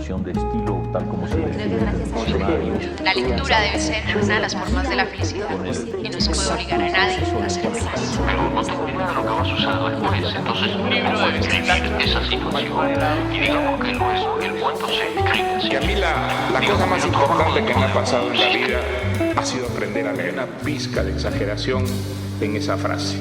noción de estilo tal como se define en el diccionario. La lectura debe ser una de las formas de la felicidad y no se puede obligar a nadie a ser feliz. Pero no tengo idea de lo que vas a usar después. Entonces un libro debe describir esa situación. Y digamos que el cuento se escribe así. Que a mí la cosa más importante que me ha pasado en la vida ha sido aprender a leer una pizca de exageración en esa frase.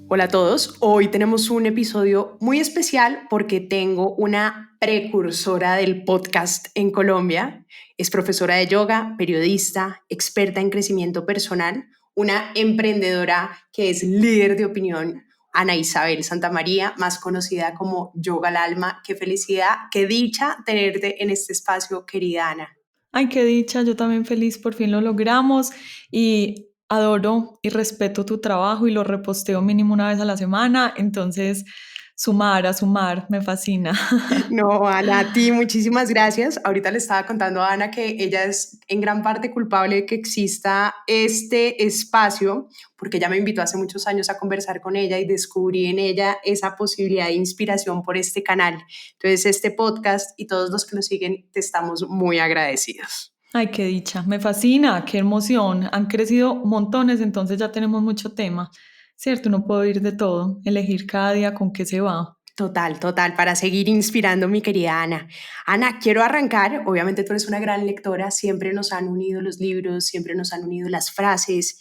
Hola a todos, hoy tenemos un episodio muy especial porque tengo una precursora del podcast en Colombia. Es profesora de yoga, periodista, experta en crecimiento personal, una emprendedora que es líder de opinión, Ana Isabel Santamaría, más conocida como Yoga al Alma. Qué felicidad, qué dicha tenerte en este espacio, querida Ana. Ay, qué dicha, yo también feliz, por fin lo logramos y adoro y respeto tu trabajo y lo reposteo mínimo una vez a la semana, entonces a sumar, me fascina. No, Ana, a ti muchísimas gracias. Ahorita le estaba contando a Ana que ella es en gran parte culpable de que exista este espacio, porque ella me invitó hace muchos años a conversar con ella y descubrí en ella esa posibilidad de inspiración por este canal. Entonces, este podcast y todos los que lo siguen, te estamos muy agradecidos. Ay, qué dicha, me fascina, qué emoción. Han crecido montones, entonces ya tenemos mucho tema, ¿cierto? No puedo ir de todo, elegir cada día con qué se va. Total, para seguir inspirando, mi querida Ana. Ana, quiero arrancar, obviamente tú eres una gran lectora, siempre nos han unido los libros, siempre nos han unido las frases,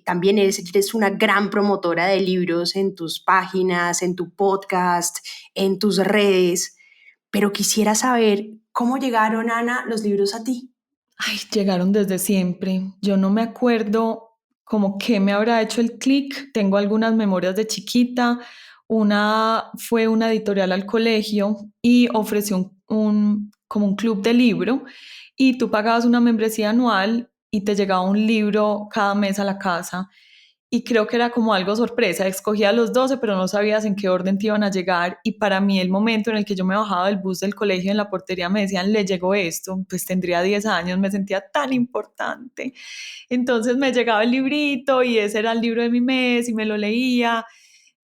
también eres una gran promotora de libros en tus páginas, en tu podcast, en tus redes, pero quisiera saber cómo llegaron, Ana, los libros a ti. Ay, llegaron desde siempre. Yo no me acuerdo como qué me habrá hecho el clic. Tengo algunas memorias de chiquita. Una fue una editorial al colegio y ofreció como un club de libro y tú pagabas una membresía anual y te llegaba un libro cada mes a la casa. Y creo que era como algo sorpresa, escogía los 12, pero no sabías en qué orden te iban a llegar, y para mí el momento en el que yo me bajaba del bus del colegio en la portería me decían, le llegó esto, pues tendría 10 años, me sentía tan importante. Entonces me llegaba el librito y ese era el libro de mi mes y me lo leía.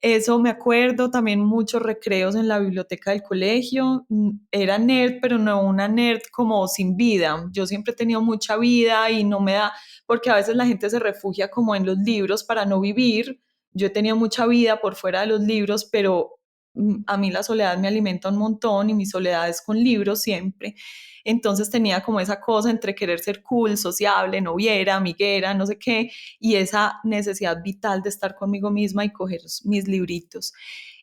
Eso me acuerdo, también muchos recreos en la biblioteca del colegio. Era nerd, pero no una nerd como sin vida. Yo siempre he tenido mucha vida y no me da, porque a veces la gente se refugia como en los libros para no vivir. Yo he tenido mucha vida por fuera de los libros, pero a mí la soledad me alimenta un montón y mi soledad es con libros siempre. Entonces tenía como esa cosa entre querer ser cool, sociable, noviera, amiguera, no sé qué, y esa necesidad vital de estar conmigo misma y coger mis libritos.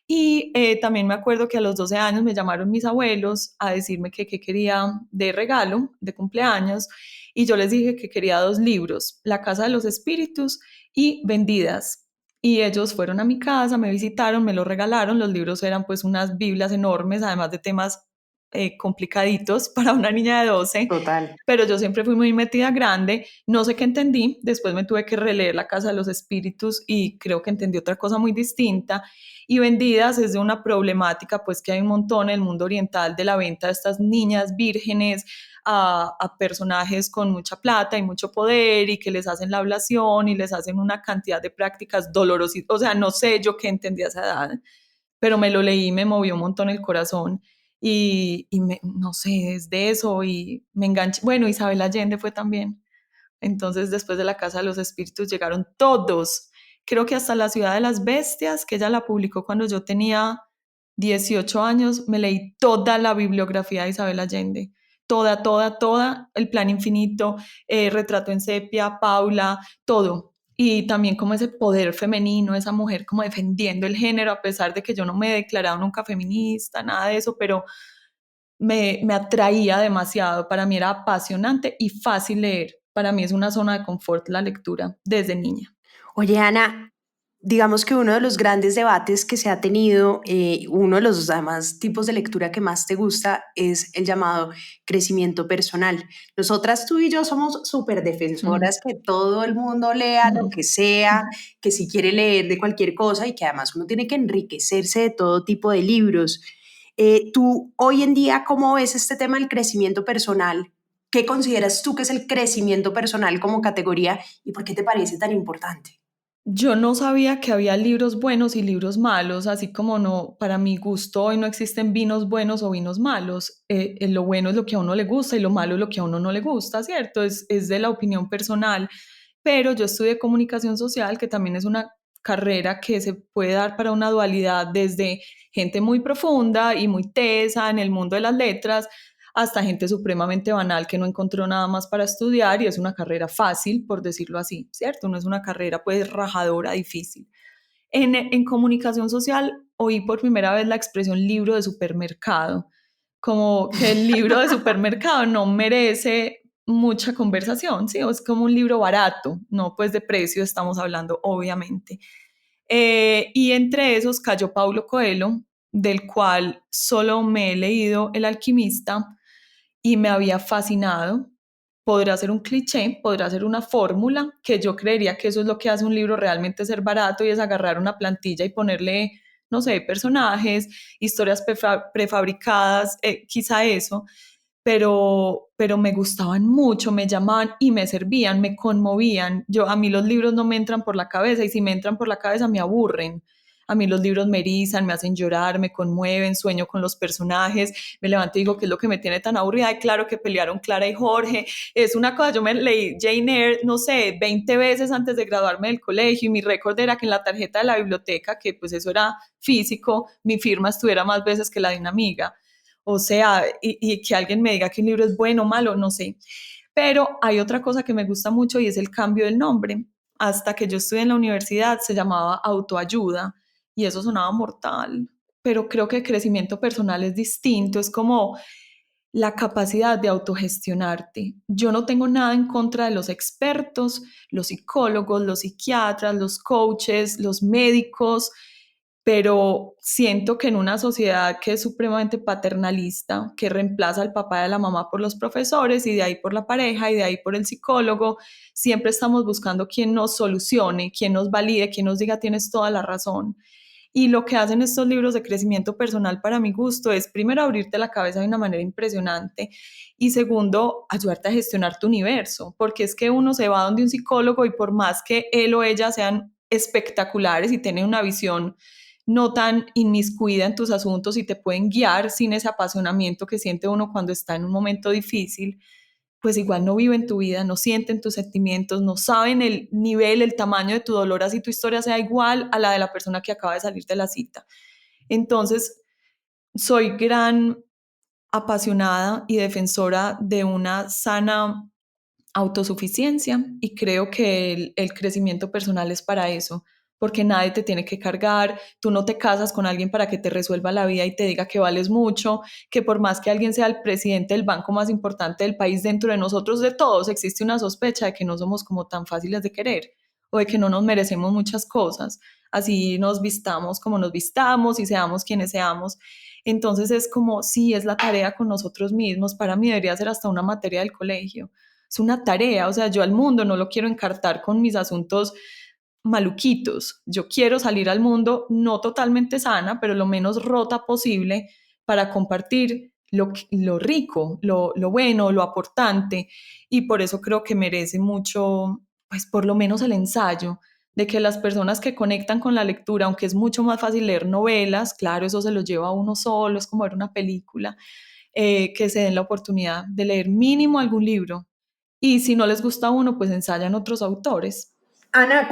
Y también me acuerdo que a los 12 años me llamaron mis abuelos a decirme que quería de regalo, de cumpleaños, y yo les dije que quería 2 libros, La Casa de los Espíritus y Vendidas. Y ellos fueron a mi casa, me visitaron, me lo regalaron. Los libros eran pues unas Biblias enormes, además de temas complicaditos para una niña de 12. Total. Pero yo siempre fui muy metida grande, no sé qué entendí, después me tuve que releer La Casa de los Espíritus y creo que entendí otra cosa muy distinta. Y Vendidas es de una problemática pues que hay un montón en el mundo oriental de la venta de estas niñas vírgenes a personajes con mucha plata y mucho poder y que les hacen la ablación y les hacen una cantidad de prácticas dolorosas. O sea, no sé yo qué entendí a esa edad, pero me lo leí y me movió un montón el corazón. No sé, desde eso y me enganché. Bueno, Isabel Allende fue también. Entonces, después de La Casa de los Espíritus llegaron todos. Creo que hasta La Ciudad de las Bestias, que ella la publicó cuando yo tenía 18 años, me leí toda la bibliografía de Isabel Allende. Toda, El Plan Infinito, Retrato en Sepia, Paula, todo. Y también como ese poder femenino, esa mujer como defendiendo el género, a pesar de que yo no me he declarado nunca feminista, nada de eso, pero me atraía demasiado. Para mí era apasionante y fácil leer. Para mí es una zona de confort la lectura desde niña. Oye, Ana, digamos que uno de los grandes debates que se ha tenido, uno de los además tipos de lectura que más te gusta es el llamado crecimiento personal. Nosotras, tú y yo, somos súper defensoras que todo el mundo lea lo que sea, que si quiere leer de cualquier cosa y que además uno tiene que enriquecerse de todo tipo de libros. Tú hoy en día, ¿cómo ves este tema del crecimiento personal? ¿Qué consideras tú que es el crecimiento personal como categoría y por qué te parece tan importante? Yo no sabía que había libros buenos y libros malos, así como no, para mi gusto hoy no existen vinos buenos o vinos malos. Lo bueno es lo que a uno le gusta y lo malo es lo que a uno no le gusta, ¿cierto? Es de la opinión personal. Pero yo estudié comunicación social, que también es una carrera que se puede dar para una dualidad desde gente muy profunda y muy tesa en el mundo de las letras hasta gente supremamente banal que no encontró nada más para estudiar y es una carrera fácil, por decirlo así, ¿cierto? No es una carrera pues rajadora, difícil. En comunicación social oí por primera vez la expresión libro de supermercado, como que el libro de supermercado no merece mucha conversación, ¿sí? O es como un libro barato, no pues de precio estamos hablando, obviamente. Y entre esos cayó Paulo Coelho, del cual solo me he leído El alquimista y me había fascinado. Podrá ser un cliché, podrá ser una fórmula, que yo creería que eso es lo que hace un libro realmente ser barato y es agarrar una plantilla y ponerle, no sé, personajes, historias prefabricadas, quizá eso, pero me gustaban mucho, me llamaban y me servían, me conmovían. A mí los libros no me entran por la cabeza y si me entran por la cabeza me aburren. A mí los libros me erizan, me hacen llorar, me conmueven, sueño con los personajes, me levanto y digo, ¿qué es lo que me tiene tan aburrida? Y claro que pelearon Clara y Jorge, es una cosa, yo me leí Jane Eyre, no sé, 20 veces antes de graduarme del colegio y mi récord era que en la tarjeta de la biblioteca, que pues eso era físico, mi firma estuviera más veces que la de una amiga. O sea, y que alguien me diga que un libro es bueno o malo, no sé. Pero hay otra cosa que me gusta mucho y es el cambio del nombre. Hasta que yo estudié en la universidad se llamaba autoayuda y eso sonaba mortal. Pero creo que el crecimiento personal es distinto, es como la capacidad de autogestionarte. Yo no tengo nada en contra de los expertos, los psicólogos, los psiquiatras, los coaches, los médicos, pero siento que en una sociedad que es supremamente paternalista, que reemplaza al papá y a la mamá por los profesores y de ahí por la pareja y de ahí por el psicólogo, siempre estamos buscando quien nos solucione, quien nos valide, quien nos diga tienes toda la razón. Y lo que hacen estos libros de crecimiento personal para mi gusto es primero abrirte la cabeza de una manera impresionante y segundo ayudarte a gestionar tu universo, porque es que uno se va donde un psicólogo y por más que él o ella sean espectaculares y tienen una visión no tan inmiscuida en tus asuntos y te pueden guiar sin ese apasionamiento que siente uno cuando está en un momento difícil, pues igual no viven tu vida, no sienten tus sentimientos, no saben el nivel, el tamaño de tu dolor, así tu historia sea igual a la de la persona que acaba de salir de la cita. Entonces, soy gran apasionada y defensora de una sana autosuficiencia y creo que el crecimiento personal es para eso, porque nadie te tiene que cargar, tú no te casas con alguien para que te resuelva la vida y te diga que vales mucho, que por más que alguien sea el presidente del banco más importante del país, dentro de nosotros, de todos, existe una sospecha de que no somos como tan fáciles de querer o de que no nos merecemos muchas cosas, así nos vistamos como nos vistamos y seamos quienes seamos. Entonces es como, sí, es la tarea con nosotros mismos, para mí debería ser hasta una materia del colegio, es una tarea, o sea, yo al mundo no lo quiero encartar con mis asuntos maluquitos, yo quiero salir al mundo no totalmente sana, pero lo menos rota posible para compartir lo rico, lo bueno, lo aportante, y por eso creo que merece mucho, pues por lo menos el ensayo, de que las personas que conectan con la lectura, aunque es mucho más fácil leer novelas, claro, eso se lo lleva a uno solo, es como ver una película, que se den la oportunidad de leer mínimo algún libro y si no les gusta uno, pues ensayan otros autores. Ana,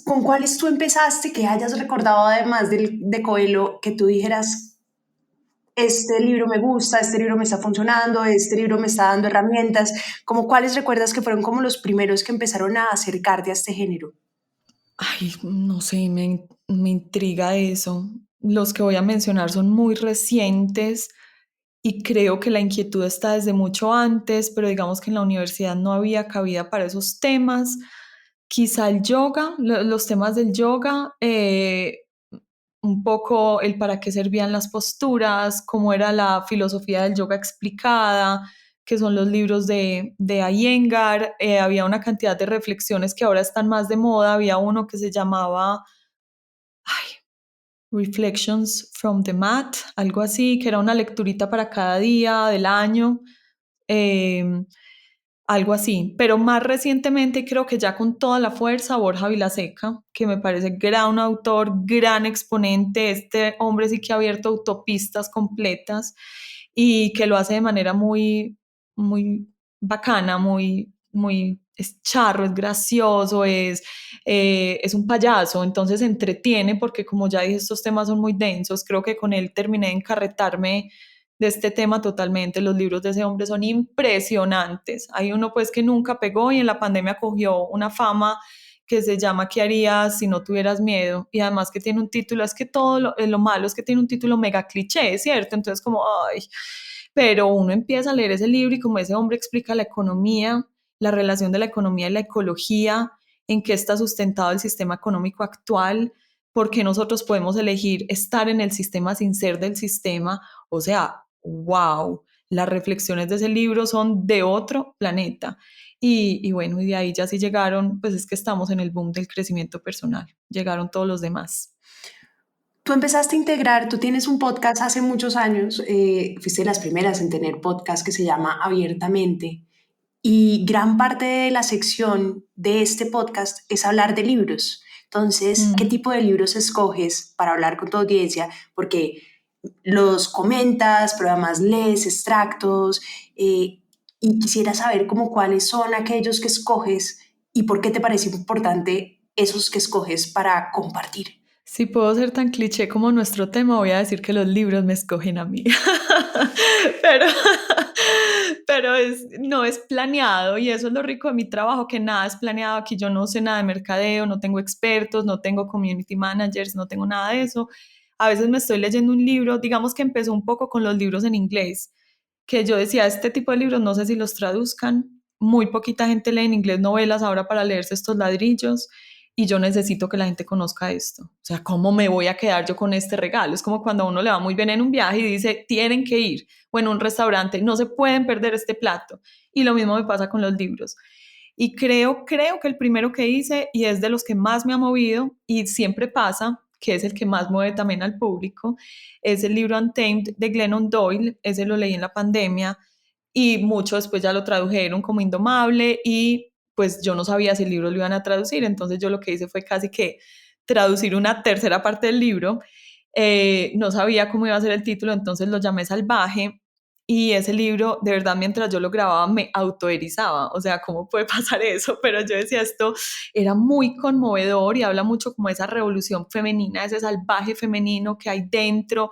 ¿con cuáles tú empezaste que hayas recordado además de Coelho que tú dijeras, este libro me gusta, este libro me está funcionando, este libro me está dando herramientas? ¿Como cuáles recuerdas que fueron como los primeros que empezaron a acercarte a este género? Ay, no sé, me intriga eso. Los que voy a mencionar son muy recientes y creo que la inquietud está desde mucho antes, pero digamos que en la universidad no había cabida para esos temas. Quizá el yoga, los temas del yoga, un poco el para qué servían las posturas, cómo era la filosofía del yoga explicada, que son los libros de Iyengar. Había una cantidad de reflexiones que ahora están más de moda. Había uno que se llamaba Reflections from the Mat, algo así, que era una lecturita para cada día del año. Eh, algo así, pero más recientemente creo que ya con toda la fuerza Borja Vilaseca, que me parece gran autor, gran exponente, este hombre sí que ha abierto autopistas completas y que lo hace de manera muy, muy bacana, es charro, es gracioso, es un payaso, entonces entretiene porque como ya dije, estos temas son muy densos, creo que con él terminé de encarretarme de este tema totalmente. Los libros de ese hombre son impresionantes. Hay uno pues que nunca pegó y en la pandemia cogió una fama que se llama ¿Qué harías si no tuvieras miedo? Y además que tiene un título, es que todo lo malo es que tiene un título mega cliché, ¿cierto? Entonces como, ay, pero uno empieza a leer ese libro y como ese hombre explica la economía, la relación de la economía y la ecología, en qué está sustentado el sistema económico actual, por qué nosotros podemos elegir estar en el sistema sin ser del sistema, o sea, wow, las reflexiones de ese libro son de otro planeta. Y bueno, y de ahí ya sí llegaron, pues es que estamos en el boom del crecimiento personal, llegaron todos los demás. Tú empezaste a integrar, tú tienes un podcast hace muchos años, fuiste de las primeras en tener podcast que se llama Abiertamente, y gran parte de la sección de este podcast es hablar de libros. Entonces, ¿qué tipo de libros escoges para hablar con tu audiencia? Porque los comentas, pero además lees extractos, y quisiera saber como cuáles son aquellos que escoges y por qué te parece importante esos que escoges para compartir. Si puedo ser tan cliché como nuestro tema, voy a decir que los libros me escogen a mí. pero pero no es planeado y eso es lo rico de mi trabajo, que nada es planeado. Aquí yo no sé nada de mercadeo, no tengo expertos, no tengo community managers, no tengo nada de eso. A veces me estoy leyendo un libro, digamos que empezó un poco con los libros en inglés, que yo decía, este tipo de libros no sé si los traduzcan, muy poquita gente lee en inglés novelas ahora para leerse estos ladrillos y yo necesito que la gente conozca esto. O sea, ¿cómo me voy a quedar yo con este regalo? Es como cuando a uno le va muy bien en un viaje y dice, tienen que ir, o en un restaurante, no se pueden perder este plato. Y lo mismo me pasa con los libros. Y creo que el primero que hice, y es de los que más me ha movido, y siempre pasa, que es el que más mueve también al público, es el libro Untamed de Glennon Doyle. Ese lo leí en la pandemia y mucho después ya lo tradujeron como Indomable y pues yo no sabía si el libro lo iban a traducir, entonces yo lo que hice fue casi que traducir una tercera parte del libro. No sabía cómo iba a ser el título, entonces lo llamé Salvaje y ese libro, de verdad, mientras yo lo grababa, me autoerizaba, o sea, ¿cómo puede pasar eso? Pero yo decía, esto era muy conmovedor y habla mucho como de esa revolución femenina, ese salvaje femenino que hay dentro,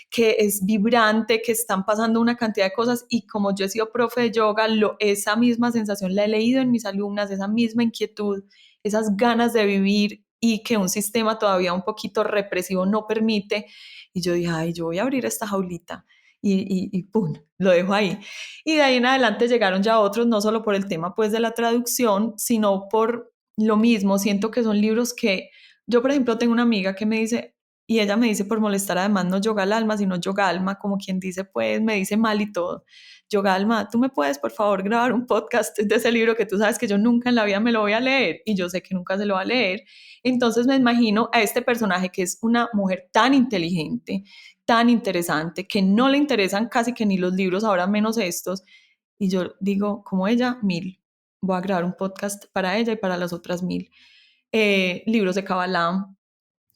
que es vibrante, que están pasando una cantidad de cosas y como yo he sido profe de yoga, esa misma sensación la he leído en mis alumnas, esa misma inquietud, esas ganas de vivir y que un sistema todavía un poquito represivo no permite. Y yo dije, ay, yo voy a abrir esta jaulita y pum, lo dejo ahí. Y de ahí en adelante llegaron ya otros, no solo por el tema pues de la traducción, sino por lo mismo. Siento que son libros que yo, por ejemplo, tengo una amiga que me dice, y ella me dice por molestar, además no yoga al alma, sino yoga alma, como quien dice, pues me dice mal y todo. Yoga alma, ¿tú me puedes por favor grabar un podcast de ese libro que tú sabes que yo nunca en la vida me lo voy a leer? Y yo sé que nunca se lo va a leer. Entonces me imagino a este personaje que es una mujer tan inteligente, tan interesante, que no le interesan casi que ni los libros, ahora menos estos. Y yo digo, como ella, 1000. Voy a grabar un podcast para ella y para las otras 1000. Libros de Kabbalah,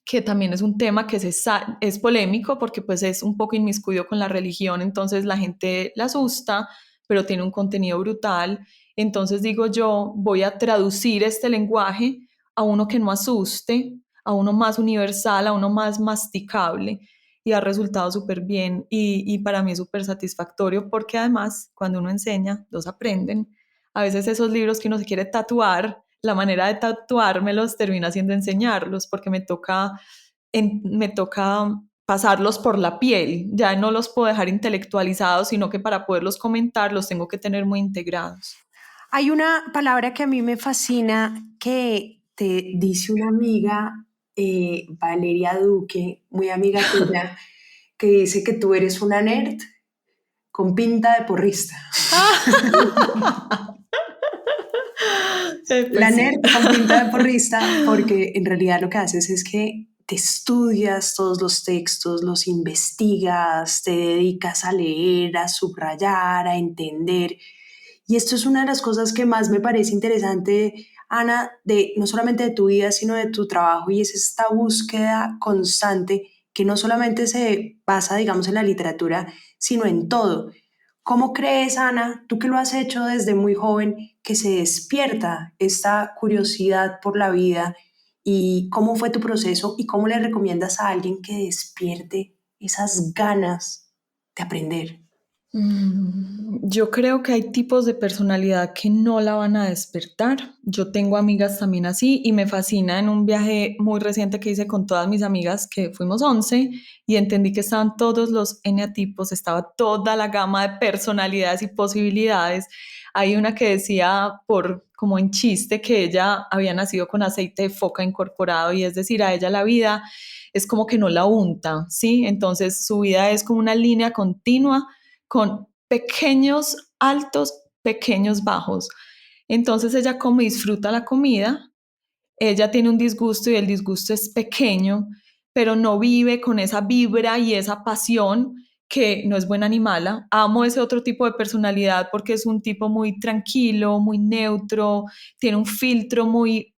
que también es un tema que es polémico porque pues es un poco inmiscuido con la religión, entonces la gente la asusta, pero tiene un contenido brutal. Entonces digo yo, voy a traducir este lenguaje a uno que no asuste, a uno más universal, a uno más masticable y ha resultado súper bien y para mí es súper satisfactorio porque además cuando uno enseña, los aprenden. A veces esos libros que uno se quiere tatuar, la manera de tatuármelos termina siendo enseñarlos porque me toca pasarlos por la piel, ya no los puedo dejar intelectualizados, sino que para poderlos comentar los tengo que tener muy integrados. Hay una palabra que a mí me fascina que te dice una amiga, Valeria Duque, muy amiga tuya, que dice que tú eres una nerd con pinta de porrista. La nerd con pinta de porrista, porque en realidad lo que haces es que te estudias todos los textos, los investigas, te dedicas a leer, a subrayar, a entender. Y esto es una de las cosas que más me parece interesante, Ana, de no solamente de tu vida, sino de tu trabajo, y es esta búsqueda constante que no solamente se basa, digamos, en la literatura, sino en todo. ¿Cómo crees, Ana, tú que lo has hecho desde muy joven, que se despierta esta curiosidad por la vida? ¿Y cómo fue tu proceso y cómo le recomiendas a alguien que despierte esas ganas de aprender? Yo creo que hay tipos de personalidad que no la van a despertar. Yo tengo amigas también así y me fascina en un viaje muy reciente que hice con todas mis amigas, que fuimos 11 y entendí que estaban todos los eneatipos, estaba toda la gama de personalidades y posibilidades. Hay una que decía, como en chiste, que ella había nacido con aceite de foca incorporado, y es decir, a ella la vida es como que no la unta, ¿sí? Entonces su vida es como una línea continua con pequeños altos, pequeños bajos. Entonces ella come y disfruta la comida, ella tiene un disgusto y el disgusto es pequeño, pero no vive con esa vibra y esa pasión, que no es buena ni mala. Amo ese otro tipo de personalidad porque es un tipo muy tranquilo, muy neutro, tiene un filtro muy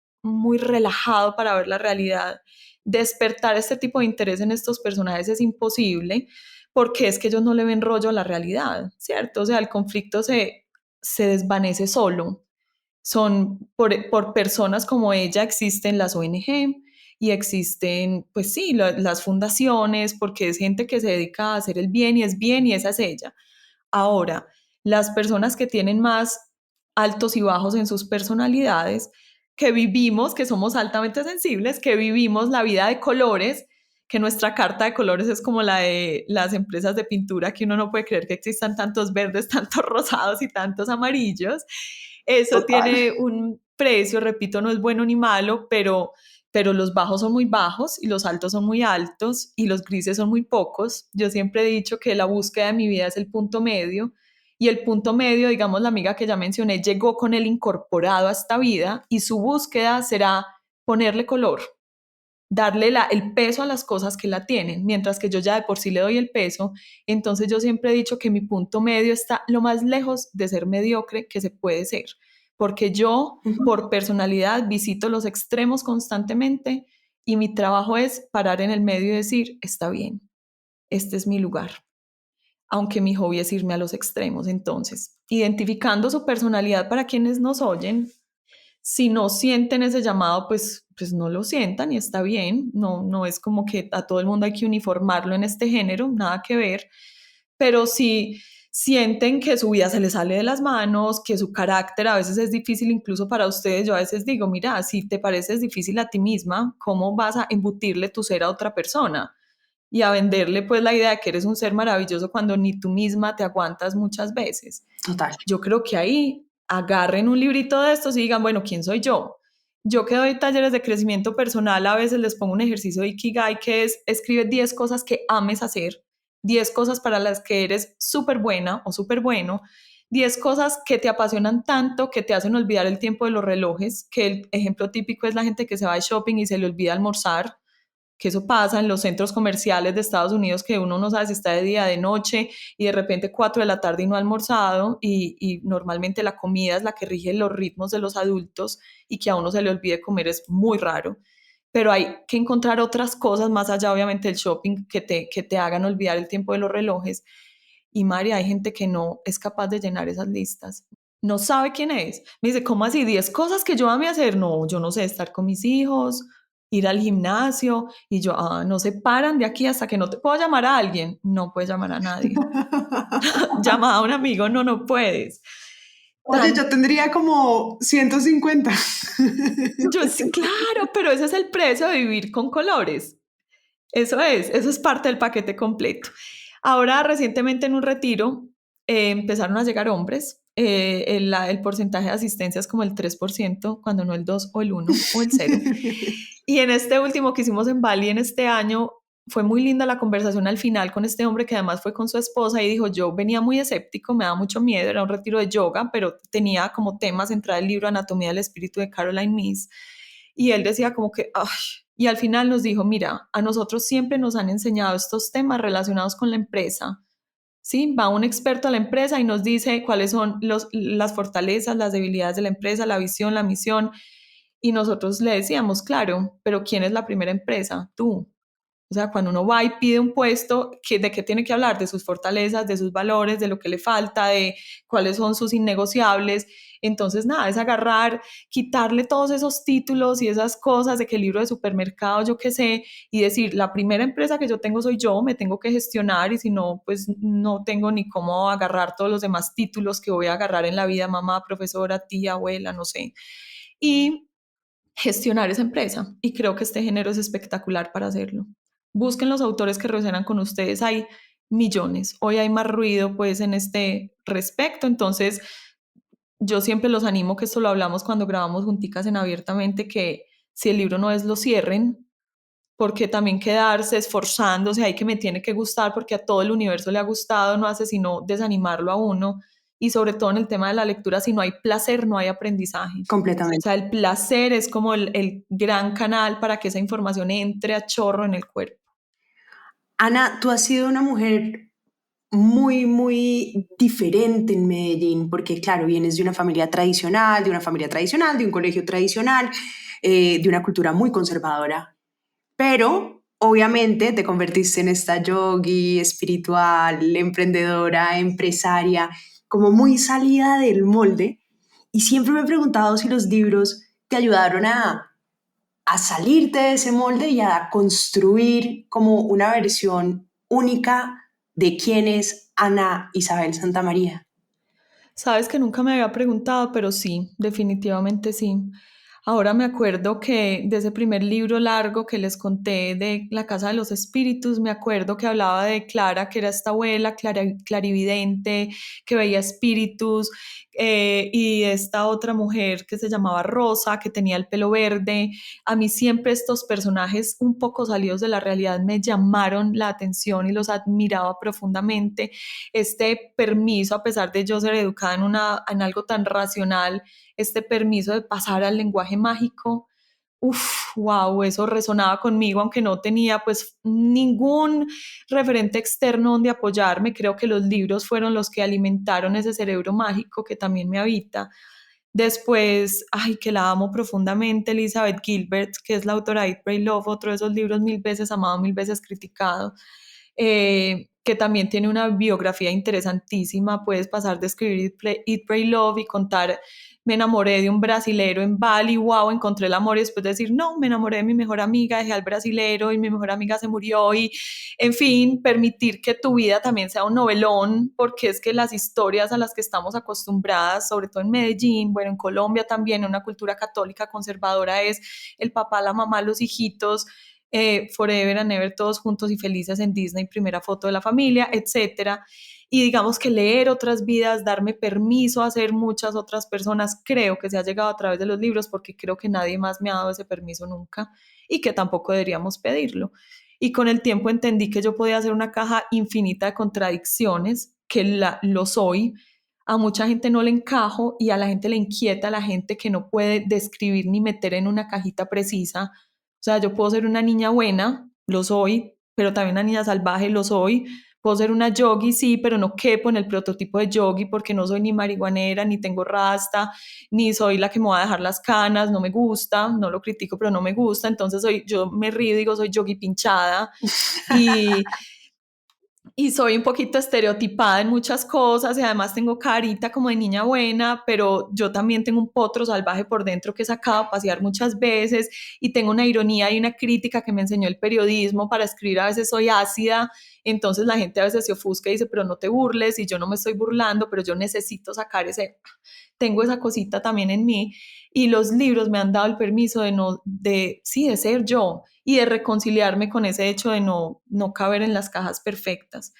relajado para ver la realidad. Despertar este tipo de interés en estos personajes es imposible porque es que ellos no le ven rollo a la realidad, ¿cierto? O sea, el conflicto se desvanece solo. Por personas como ella existen las ONG y existen, pues sí, las fundaciones, porque es gente que se dedica a hacer el bien y esa es ella. Ahora, las personas que tienen más altos y bajos en sus personalidades, que vivimos, que somos altamente sensibles, que vivimos la vida de colores, que nuestra carta de colores es como la de las empresas de pintura, que uno no puede creer que existan tantos verdes, tantos rosados y tantos amarillos. Eso Total. tiene un precio, repito, no es bueno ni malo, pero los bajos son muy bajos y los altos son muy altos y los grises son muy pocos. Yo siempre he dicho que la búsqueda de mi vida es el punto medio, y el punto medio, digamos, la amiga que ya mencioné, llegó con él incorporado a esta vida y su búsqueda será ponerle color, darle el peso a las cosas que la tienen, mientras que yo ya de por sí le doy el peso. Entonces yo siempre he dicho que mi punto medio está lo más lejos de ser mediocre que se puede ser, porque yo por personalidad visito los extremos constantemente y mi trabajo es parar en el medio y decir, está bien, este es mi lugar, aunque mi hobby es irme a los extremos. Entonces, identificando su personalidad para quienes nos oyen, si no sienten ese llamado, pues no lo sientan y está bien. No, no es como que a todo el mundo hay que uniformarlo en este género, nada que ver. Pero si sienten que su vida se les sale de las manos, que su carácter a veces es difícil incluso para ustedes, yo a veces digo, mira, si te pareces difícil a ti misma, ¿cómo vas a embutirle tu ser a otra persona? Y a venderle pues la idea de que eres un ser maravilloso cuando ni tú misma te aguantas muchas veces. Total. Yo creo que ahí agarren un librito de estos y digan, bueno, ¿quién soy yo? Yo que doy talleres de crecimiento personal, a veces les pongo un ejercicio de Ikigai, que es escribe 10 cosas que ames hacer, 10 cosas para las que eres súper buena o súper bueno, 10 cosas que te apasionan tanto que te hacen olvidar el tiempo de los relojes, que el ejemplo típico es la gente que se va de shopping y se le olvida almorzar, que eso pasa en los centros comerciales de Estados Unidos, que uno no sabe si está de día, de noche, y de repente 4 de la tarde y no ha almorzado, y normalmente la comida es la que rige los ritmos de los adultos, y que a uno se le olvide comer es muy raro. Pero hay que encontrar otras cosas más allá, obviamente, del shopping, que te hagan olvidar el tiempo de los relojes. Y María, hay gente que no es capaz de llenar esas listas. No sabe quién es. Me dice, ¿cómo así? 10 cosas que yo ame hacer. No, yo no sé, estar con mis hijos, ir al gimnasio. Y yo, no se paran de aquí hasta que no te puedo llamar a alguien. No puedes llamar a nadie. Llama a un amigo, no, no puedes. Oye, yo tendría como 150. Yo sí, claro, pero ese es el precio de vivir con colores. Eso es parte del paquete completo. Ahora, recientemente en un retiro, empezaron a llegar hombres. El porcentaje de asistencia es como el 3%, cuando no el 2 o el 1 o el 0. Y en este último que hicimos en Bali en este año, fue muy linda la conversación al final con este hombre que además fue con su esposa y dijo, yo venía muy escéptico, me daba mucho miedo, era un retiro de yoga, pero tenía como tema central el libro Anatomía del Espíritu de Caroline Myss. Y él decía como que, ay, y al final nos dijo, mira, a nosotros siempre nos han enseñado estos temas relacionados con la empresa, ¿sí? Va un experto a la empresa y nos dice cuáles son las fortalezas, las debilidades de la empresa, la visión, la misión. Y nosotros le decíamos, claro, pero ¿quién es la primera empresa? Tú. O sea, cuando uno va y pide un puesto, ¿de qué tiene que hablar? De sus fortalezas, de sus valores, de lo que le falta, de cuáles son sus innegociables. Entonces, nada, es agarrar, quitarle todos esos títulos y esas cosas de que el libro de supermercado, yo qué sé, y decir, la primera empresa que yo tengo soy yo, me tengo que gestionar y si no, pues no tengo ni cómo agarrar todos los demás títulos que voy a agarrar en la vida, mamá, profesora, tía, abuela, no sé. Y gestionar esa empresa. Y creo que este género es espectacular para hacerlo. Busquen los autores que resuenan con ustedes. Hay millones. Hoy hay más ruido pues en este respecto. Entonces, yo siempre los animo, que esto lo hablamos cuando grabamos junticas en Abiertamente, que si el libro no es, lo cierren, porque también quedarse esforzándose, hay que me tiene que gustar porque a todo el universo le ha gustado, no hace sino desanimarlo a uno. Y sobre todo en el tema de la lectura, si no hay placer, no hay aprendizaje. O Completamente. sea, el placer es como el gran canal para que esa información entre a chorro en el cuerpo. Ana, tú has sido una mujer muy, muy diferente en Medellín, porque claro, vienes de una familia tradicional, de un colegio tradicional, de una cultura muy conservadora, pero obviamente te convertiste en esta yogi espiritual, emprendedora, empresaria, como muy salida del molde. Y siempre me he preguntado si los libros te ayudaron a salirte de ese molde y a construir como una versión única de quién es Ana Isabel Santamaría. Sabes que nunca me había preguntado, pero sí, definitivamente sí. Ahora me acuerdo que de ese primer libro largo que les conté de La Casa de los Espíritus, me acuerdo que hablaba de Clara, que era esta abuela clarividente, que veía espíritus, y esta otra mujer que se llamaba Rosa, que tenía el pelo verde. A mí siempre estos personajes un poco salidos de la realidad me llamaron la atención y los admiraba profundamente. Este permiso, a pesar de yo ser educada en algo tan racional, este permiso de pasar al lenguaje mágico, wow, eso resonaba conmigo, aunque no tenía pues ningún referente externo donde apoyarme. Creo que los libros fueron los que alimentaron ese cerebro mágico que también me habita. Después, ay, que la amo profundamente, Elizabeth Gilbert, que es la autora de Eat, Pray, Love, otro de esos libros mil veces amado, mil veces criticado, que también tiene una biografía interesantísima. Puedes pasar de escribir Eat, Pray, Love y contar, me enamoré de un brasilero en Bali, wow, encontré el amor, y después decir, no, me enamoré de mi mejor amiga, dejé al brasilero y mi mejor amiga se murió, y en fin, permitir que tu vida también sea un novelón, porque es que las historias a las que estamos acostumbradas, sobre todo en Medellín, bueno, en Colombia también, en una cultura católica conservadora, es el papá, la mamá, los hijitos, forever and ever, todos juntos y felices en Disney, primera foto de la familia, etcétera. Y digamos que leer otras vidas, darme permiso a ser muchas otras personas, creo que se ha llegado a través de los libros, porque creo que nadie más me ha dado ese permiso nunca y que tampoco deberíamos pedirlo. Y con el tiempo entendí que yo podía hacer una caja infinita de contradicciones, que lo soy. A mucha gente no le encajo y a la gente le inquieta, a la gente que no puede describir ni meter en una cajita precisa. O sea, yo puedo ser una niña buena, lo soy, pero también una niña salvaje, lo soy. Puedo ser una yogi, sí, pero no quepo en el prototipo de yogi porque no soy ni marihuanera, ni tengo rasta, ni soy la que me va a dejar las canas, no me gusta, no lo critico, pero no me gusta. Entonces yo me río y digo, soy yogi pinchada. Y, y soy un poquito estereotipada en muchas cosas y además tengo carita como de niña buena, pero yo también tengo un potro salvaje por dentro que he sacado a pasear muchas veces, y tengo una ironía y una crítica que me enseñó el periodismo. Para escribir a veces soy ácida, entonces la gente a veces se ofusca y dice, pero no te burles, y yo no me estoy burlando, pero yo necesito sacar tengo esa cosita también en mí, y los libros me han dado el permiso de ser yo y de reconciliarme con ese hecho de no caber en las cajas perfectas.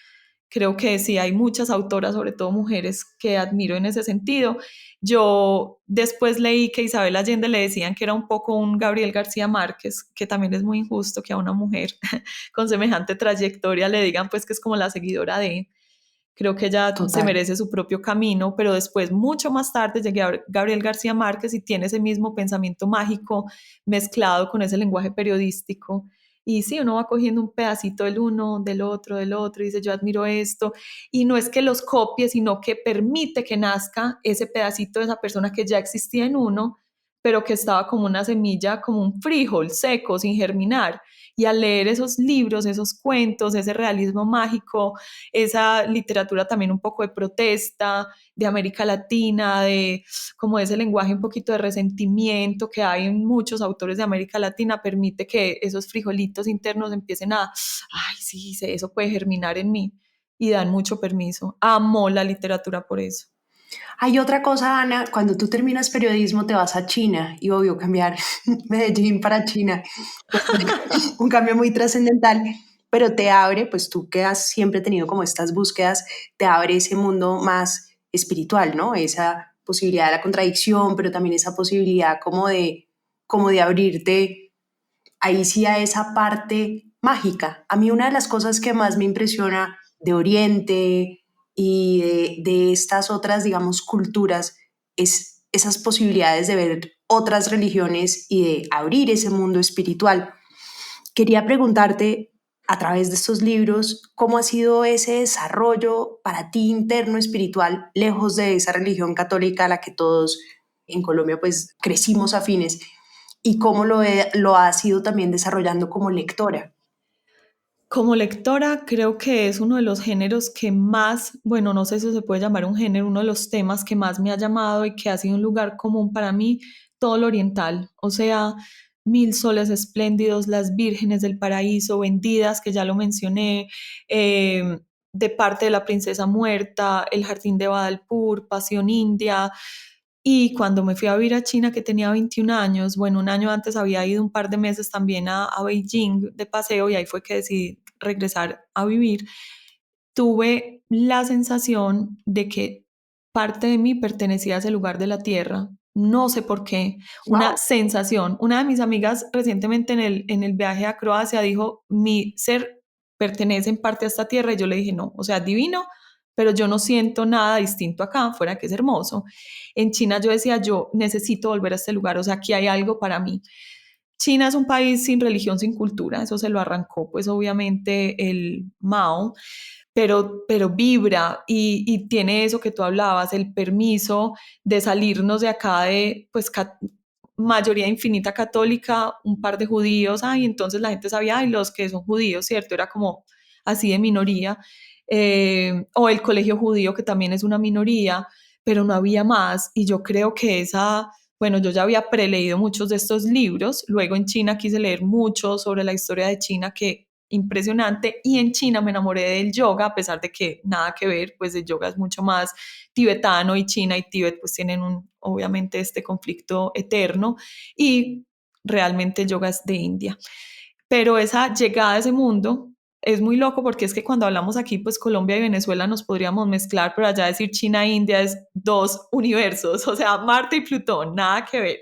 Creo que sí, hay muchas autoras, sobre todo mujeres, que admiro en ese sentido. Yo después leí que Isabel Allende le decían que era un poco un Gabriel García Márquez, que también es muy injusto que a una mujer con semejante trayectoria le digan pues que es como la seguidora de... Creo que ella se Total. merece su propio camino, pero después, mucho más tarde, llegué a Gabriel García Márquez y tiene ese mismo pensamiento mágico mezclado con ese lenguaje periodístico. Y sí, uno va cogiendo un pedacito del uno, del otro, y dice, yo admiro esto. Y no es que los copie, sino que permite que nazca ese pedacito de esa persona que ya existía en uno, pero que estaba como una semilla, como un frijol seco, sin germinar. Y al leer esos libros, esos cuentos, ese realismo mágico, esa literatura también un poco de protesta, de América Latina, de como ese lenguaje un poquito de resentimiento que hay en muchos autores de América Latina, permite que esos frijolitos internos empiecen a, ay, sí, sí, eso puede germinar en mí, y dan mucho permiso. Amo la literatura por eso. Hay otra cosa, Ana, cuando tú terminas periodismo te vas a China y obvio cambiar Medellín para China, un cambio muy trascendental, pero te abre, pues tú que has siempre tenido como estas búsquedas, te abre ese mundo más espiritual, ¿no? Esa posibilidad de la contradicción, pero también esa posibilidad como de abrirte ahí sí a esa parte mágica. A mí una de las cosas que más me impresiona de Oriente y de estas otras, digamos, culturas es esas posibilidades de ver otras religiones y de abrir ese mundo espiritual. Quería preguntarte, a través de estos libros, ¿cómo ha sido ese desarrollo para ti interno espiritual, lejos de esa religión católica a la que todos en Colombia pues crecimos afines? ¿Y cómo lo has ido también desarrollando como lectora? Como lectora, creo que es uno de los géneros que más, bueno, no sé si se puede llamar un género, uno de los temas que más me ha llamado y que ha sido un lugar común para mí, todo lo oriental. O sea, Mil soles espléndidos, Las vírgenes del paraíso, Vendidas, que ya lo mencioné, De parte de la princesa muerta, El jardín de Badalpur, Pasión india. Y cuando me fui a vivir a China, que tenía 21 años, bueno, un año antes había ido un par de meses también a Beijing de paseo y ahí fue que decidí regresar a vivir. Tuve la sensación de que parte de mí pertenecía a ese lugar de la tierra. No sé por qué, una Wow. sensación. Una de mis amigas recientemente en el viaje a Croacia dijo, mi ser pertenece en parte a esta tierra y yo le dije, no, o sea, divino, pero yo no siento nada distinto acá, fuera que es hermoso. En China yo decía, yo necesito volver a este lugar, o sea, aquí hay algo para mí. China es un país sin religión, sin cultura, eso se lo arrancó pues obviamente el Mao, pero vibra y tiene eso que tú hablabas, el permiso de salirnos de acá de pues mayoría infinita católica, un par de judíos, ay, entonces la gente sabía, ay, los que son judíos, ¿cierto? Era como así de minoría, o el colegio judío que también es una minoría, pero no había más y yo creo que esa... Bueno, yo ya había preleído muchos de estos libros, luego en China quise leer mucho sobre la historia de China, que impresionante, y en China me enamoré del yoga, a pesar de que nada que ver, pues el yoga es mucho más tibetano y China y Tíbet pues tienen obviamente este conflicto eterno y realmente el yoga es de India. Pero esa llegada a ese mundo es muy loco porque es que cuando hablamos aquí, pues Colombia y Venezuela nos podríamos mezclar, pero allá decir China e India es dos universos, o sea, Marte y Plutón, nada que ver.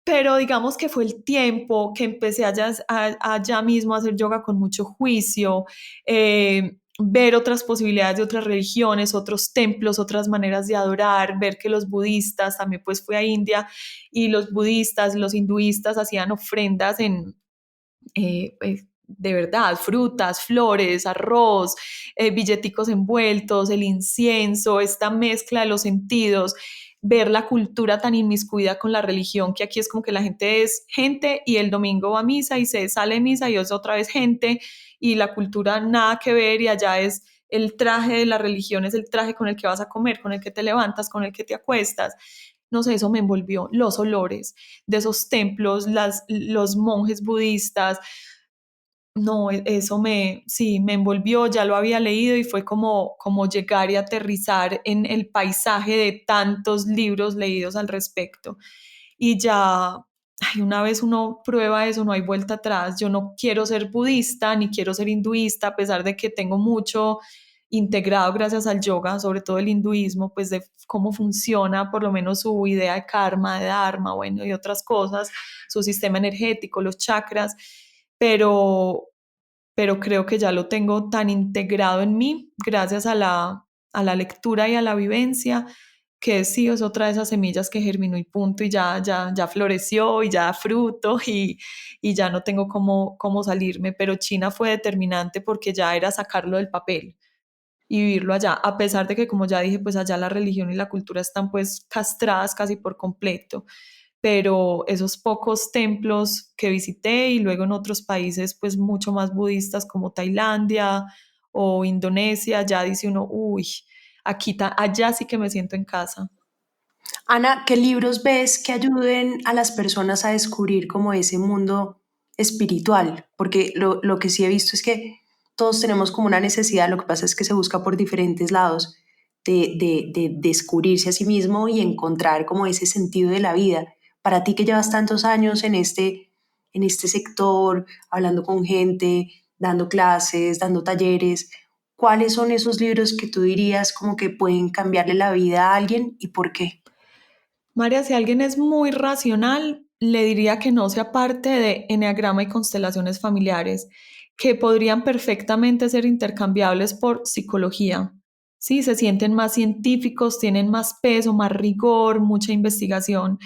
Pero digamos que fue el tiempo que empecé allá mismo a hacer yoga con mucho juicio, ver otras posibilidades de otras religiones, otros templos, otras maneras de adorar, ver que los budistas, también pues fui a India y los budistas, los hinduistas hacían ofrendas en de verdad, frutas, flores, arroz, billeticos envueltos, el incienso, esta mezcla de los sentidos, ver la cultura tan inmiscuida con la religión, que aquí es como que la gente es gente y el domingo va a misa y se sale de misa y es otra vez gente y la cultura nada que ver y allá es el traje de la religión, es el traje con el que vas a comer, con el que te levantas, con el que te acuestas. No sé, eso me envolvió, los olores de esos templos, los monjes budistas, no, eso sí, me envolvió, ya lo había leído y fue como llegar y aterrizar en el paisaje de tantos libros leídos al respecto. Y ya, ay, una vez uno prueba eso, no hay vuelta atrás. Yo no quiero ser budista ni quiero ser hinduista, a pesar de que tengo mucho integrado gracias al yoga, sobre todo el hinduismo, pues de cómo funciona por lo menos su idea de karma, de dharma, bueno, y otras cosas, su sistema energético, los chakras, pero, pero creo que ya lo tengo tan integrado en mí gracias a la lectura y a la vivencia que sí es otra de esas semillas que germinó y punto, y ya floreció y ya da fruto y ya no tengo cómo salirme, pero China fue determinante porque ya era sacarlo del papel y vivirlo allá, a pesar de que, como ya dije, pues allá la religión y la cultura están pues castradas casi por completo, pero esos pocos templos que visité y luego en otros países pues mucho más budistas como Tailandia o Indonesia, ya dice uno, uy, allá sí que me siento en casa. Ana, ¿qué libros ves que ayuden a las personas a descubrir como ese mundo espiritual? Porque lo que sí he visto es que todos tenemos como una necesidad, lo que pasa es que se busca por diferentes lados de descubrirse a sí mismo y encontrar como ese sentido de la vida. Para ti que llevas tantos años en este sector, hablando con gente, dando clases, dando talleres, ¿cuáles son esos libros que tú dirías como que pueden cambiarle la vida a alguien y por qué? María, si alguien es muy racional, le diría que no sea parte de eneagrama y constelaciones familiares, que podrían perfectamente ser intercambiables por psicología. Sí, se sienten más científicos, tienen más peso, más rigor, mucha investigación.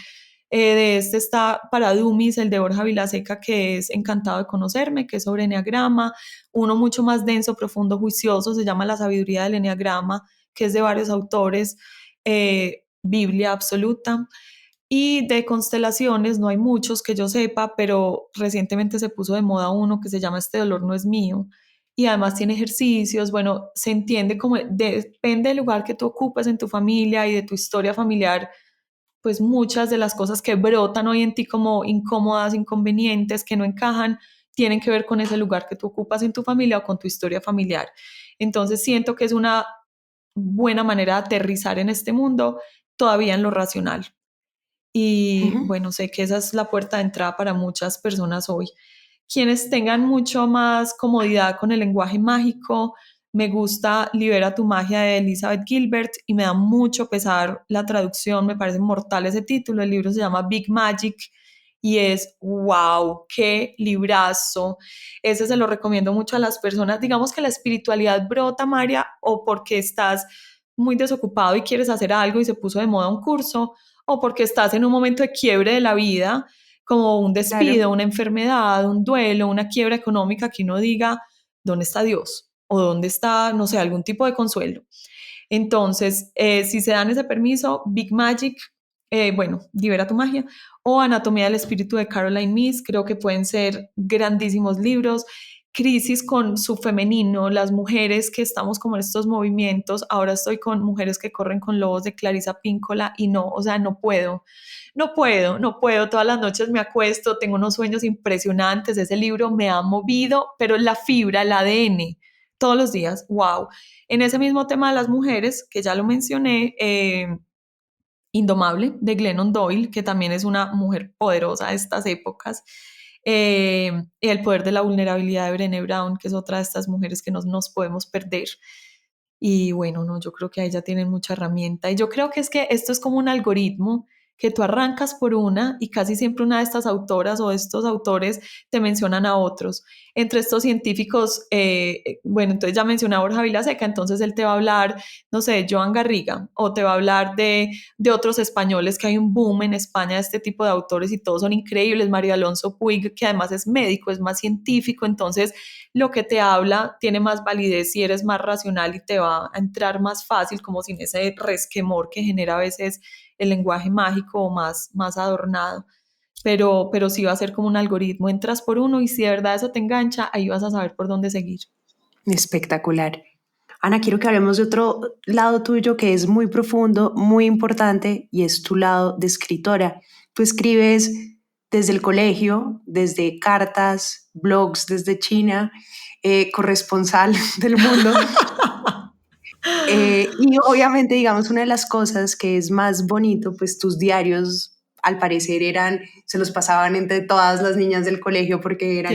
De este está para Dummies, el de Borja Vilaseca, que es Encantado de conocerme, que es sobre eneagrama. Uno mucho más denso, profundo, juicioso, se llama La sabiduría del eneagrama, que es de varios autores. Biblia absoluta. Y de constelaciones no hay muchos que yo sepa, pero recientemente se puso de moda uno que se llama Este dolor no es mío. Y además tiene ejercicios, bueno, se entiende como depende del lugar que tú ocupes en tu familia y de tu historia familiar, pues muchas de las cosas que brotan hoy en ti como incómodas, inconvenientes, que no encajan, tienen que ver con ese lugar que tú ocupas en tu familia o con tu historia familiar. Entonces siento que es una buena manera de aterrizar en este mundo, todavía en lo racional. Y Ujú. bueno, sé que esa es la puerta de entrada para muchas personas hoy. Quienes tengan mucho más comodidad con el lenguaje mágico, me gusta Libera tu magia de Elizabeth Gilbert y me da mucho pesar la traducción, me parece mortal ese título. El libro se llama Big Magic y es wow, qué librazo. Ese se lo recomiendo mucho a las personas. Digamos que la espiritualidad brota, María, o porque estás muy desocupado y quieres hacer algo y se puso de moda un curso, o porque estás en un momento de quiebre de la vida, como un Claro. despido, una enfermedad, un duelo, una quiebra económica, que uno diga, ¿dónde está Dios? O ¿dónde está, no sé, algún tipo de consuelo? Entonces, si se dan ese permiso, Big Magic, bueno, Libera tu magia, o Anatomía del espíritu de Caroline Myss, creo que pueden ser grandísimos libros. Crisis con su femenino, las mujeres que estamos como en estos movimientos. Ahora estoy con Mujeres que corren con lobos de Clarisa Píncola y no, o sea, no puedo. Todas las noches me acuesto, tengo unos sueños impresionantes. Ese libro me ha movido, pero la fibra, el ADN, todos los días, wow. En ese mismo tema de las mujeres, que ya lo mencioné, Indomable, de Glennon Doyle, que también es una mujer poderosa de estas épocas. El poder de la vulnerabilidad de Brené Brown, que es otra de estas mujeres que nos podemos perder. Y bueno, no, yo creo que ahí ya tienen mucha herramienta. Y yo creo que es que esto es como un algoritmo que tú arrancas por una y casi siempre una de estas autoras o estos autores te mencionan a otros. Entre estos científicos, bueno, entonces ya mencioné a Borja Vilaseca, entonces él te va a hablar, no sé, de Joan Garriga, o te va a hablar de otros españoles, que hay un boom en España de este tipo de autores y todos son increíbles. María Alonso Puig, que además es médico, es más científico, entonces lo que te habla tiene más validez si eres más racional y te va a entrar más fácil, como sin ese resquemor que genera a veces el lenguaje mágico o más adornado. Pero sí va a ser como un algoritmo, entras por uno y si de verdad eso te engancha, ahí vas a saber por dónde seguir. Espectacular. Ana, quiero que hablemos de otro lado tuyo que es muy profundo, muy importante, y es tu lado de escritora. Tú escribes desde el colegio, desde cartas, blogs desde China, corresponsal del mundo. Y obviamente, digamos, una de las cosas que es más bonito, pues tus diarios al parecer se los pasaban entre todas las niñas del colegio porque eran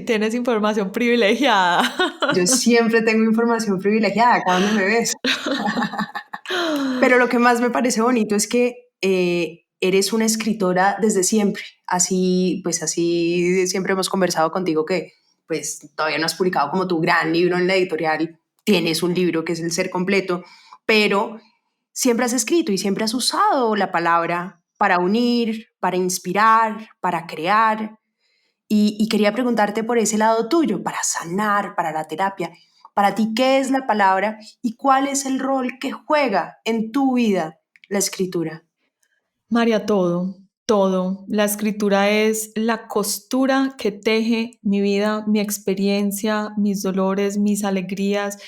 Tienes información privilegiada. yo siempre tengo información privilegiada, acá donde me ves. Pero lo que más me parece bonito es que eres una escritora desde siempre. Así, pues así siempre hemos conversado contigo que pues todavía no has publicado como tu gran libro en la editorial. Tienes un libro que es El Ser Completo, pero siempre has escrito y siempre has usado la palabra para unir, para inspirar, para crear. Y quería preguntarte por ese lado tuyo, para sanar, para la terapia. Para ti, ¿qué es la palabra y cuál es el rol que juega en tu vida la escritura? María, todo, todo. La escritura es la costura que teje mi vida, mi experiencia, mis dolores, mis alegrías.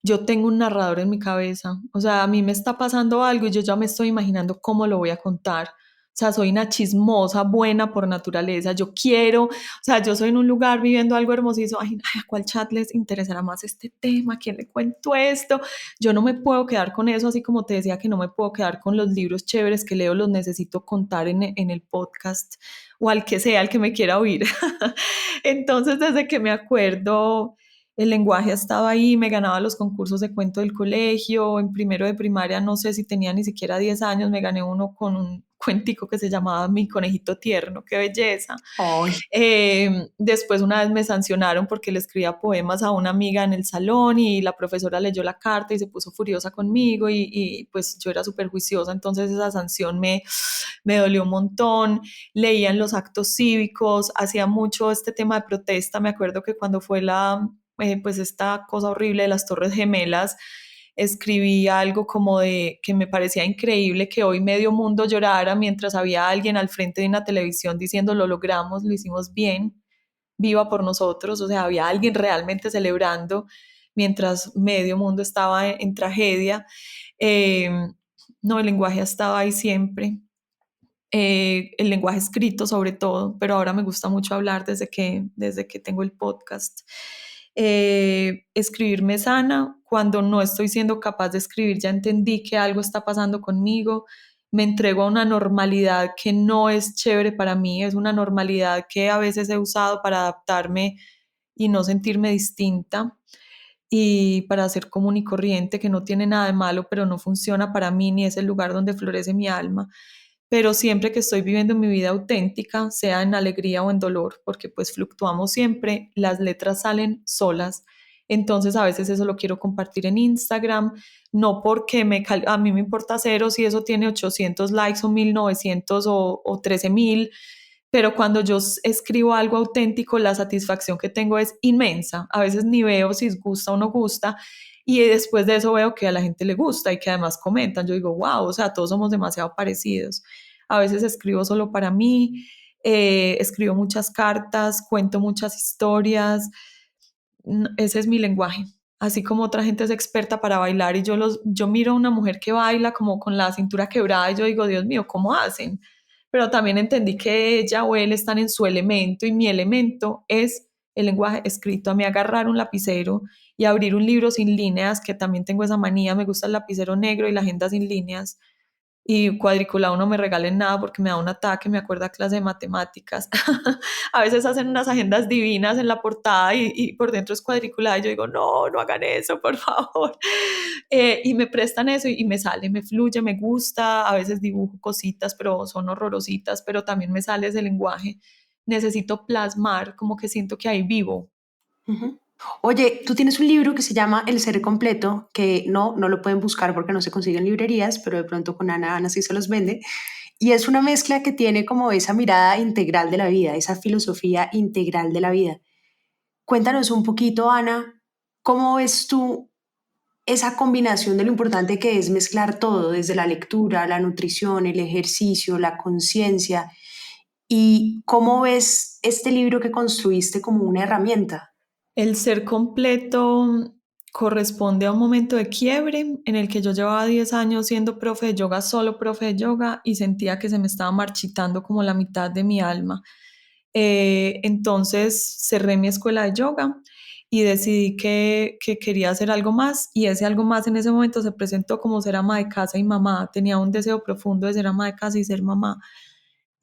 Yo tengo un narrador en mi cabeza. O sea, a mí me está pasando algo y yo ya me estoy imaginando cómo lo voy a contar. O sea, soy una chismosa buena por naturaleza. Yo quiero, o sea, yo soy en un lugar viviendo algo hermosísimo. Ay, ¿a cuál chat les interesará más este tema? ¿A quién le cuento esto? Yo no me puedo quedar con eso, así como te decía que no me puedo quedar con los libros chéveres que leo, los necesito contar en el podcast o al que sea, al que me quiera oír. Entonces, desde que me acuerdo, el lenguaje estaba ahí, me ganaba los concursos de cuento del colegio, en primero de primaria, no sé si tenía ni siquiera 10 años, me gané uno con un cuentico que se llamaba Mi conejito tierno, qué belleza. Ay, Después una vez me sancionaron porque le escribía poemas a una amiga en el salón y la profesora leyó la carta y se puso furiosa conmigo y pues yo era súper juiciosa, entonces esa sanción me dolió un montón. Leía en los actos cívicos, hacía mucho este tema de protesta. Me acuerdo que cuando fue pues esta cosa horrible de las Torres Gemelas, escribí algo como de que me parecía increíble que hoy medio mundo llorara mientras había alguien al frente de una televisión diciendo lo logramos, lo hicimos bien, viva por nosotros. O sea, había alguien realmente celebrando mientras medio mundo estaba en tragedia. Eh, no, el lenguaje estaba ahí siempre. El lenguaje escrito sobre todo, pero ahora me gusta mucho hablar desde que tengo el podcast. Escribirme sana. Cuando no estoy siendo capaz de escribir, ya entendí que algo está pasando conmigo. Me entrego a una normalidad que no es chévere para mí, es una normalidad que a veces he usado para adaptarme y no sentirme distinta y para ser común y corriente, que no tiene nada de malo, pero no funciona para mí ni es el lugar donde florece mi alma. Pero siempre que estoy viviendo mi vida auténtica, sea en alegría o en dolor, porque pues fluctuamos siempre, las letras salen solas. Entonces a veces eso lo quiero compartir en Instagram, no porque a mí me importa cero si eso tiene 800 likes o 1900 o 13,000, pero cuando yo escribo algo auténtico, la satisfacción que tengo es inmensa. A veces ni veo si gusta o no gusta, y después de eso veo que a la gente le gusta y que además comentan. Yo digo, wow, o sea, todos somos demasiado parecidos. A veces escribo solo para mí, escribo muchas cartas, cuento muchas historias. Ese es mi lenguaje. Así como otra gente es experta para bailar y yo miro a una mujer que baila como con la cintura quebrada y yo digo, Dios mío, ¿cómo hacen? Pero también entendí que ella o él están en su elemento y mi elemento es el lenguaje escrito. A mí agarrar un lapicero y abrir un libro sin líneas, que también tengo esa manía, me gusta el lapicero negro y la agenda sin líneas, y cuadriculado no me regalen nada porque me da un ataque, me acuerda clase de matemáticas. A veces hacen unas agendas divinas en la portada y por dentro es cuadriculada y yo digo, no, no hagan eso, por favor. Y me prestan eso y me sale, me fluye, me gusta. A veces dibujo cositas, pero son horrorositas, pero también me sale ese lenguaje. Necesito plasmar, como que siento que ahí vivo. ujú. Oye, tú tienes un libro que se llama El Ser Completo, que no lo pueden buscar porque no se consigue en librerías, pero de pronto con Ana sí se los vende. Y es una mezcla que tiene como esa mirada integral de la vida, esa filosofía integral de la vida. Cuéntanos un poquito, Ana, ¿cómo ves tú esa combinación de lo importante que es mezclar todo, desde la lectura, la nutrición, el ejercicio, la conciencia? ¿Y cómo ves este libro que construiste como una herramienta? El ser completo corresponde a un momento de quiebre en el que yo llevaba 10 años siendo profe de yoga, solo profe de yoga, y sentía que se me estaba marchitando como la mitad de mi alma. Entonces cerré mi escuela de yoga y decidí que quería hacer algo más, y ese algo más en ese momento se presentó como ser ama de casa y mamá. Tenía un deseo profundo de ser ama de casa y ser mamá.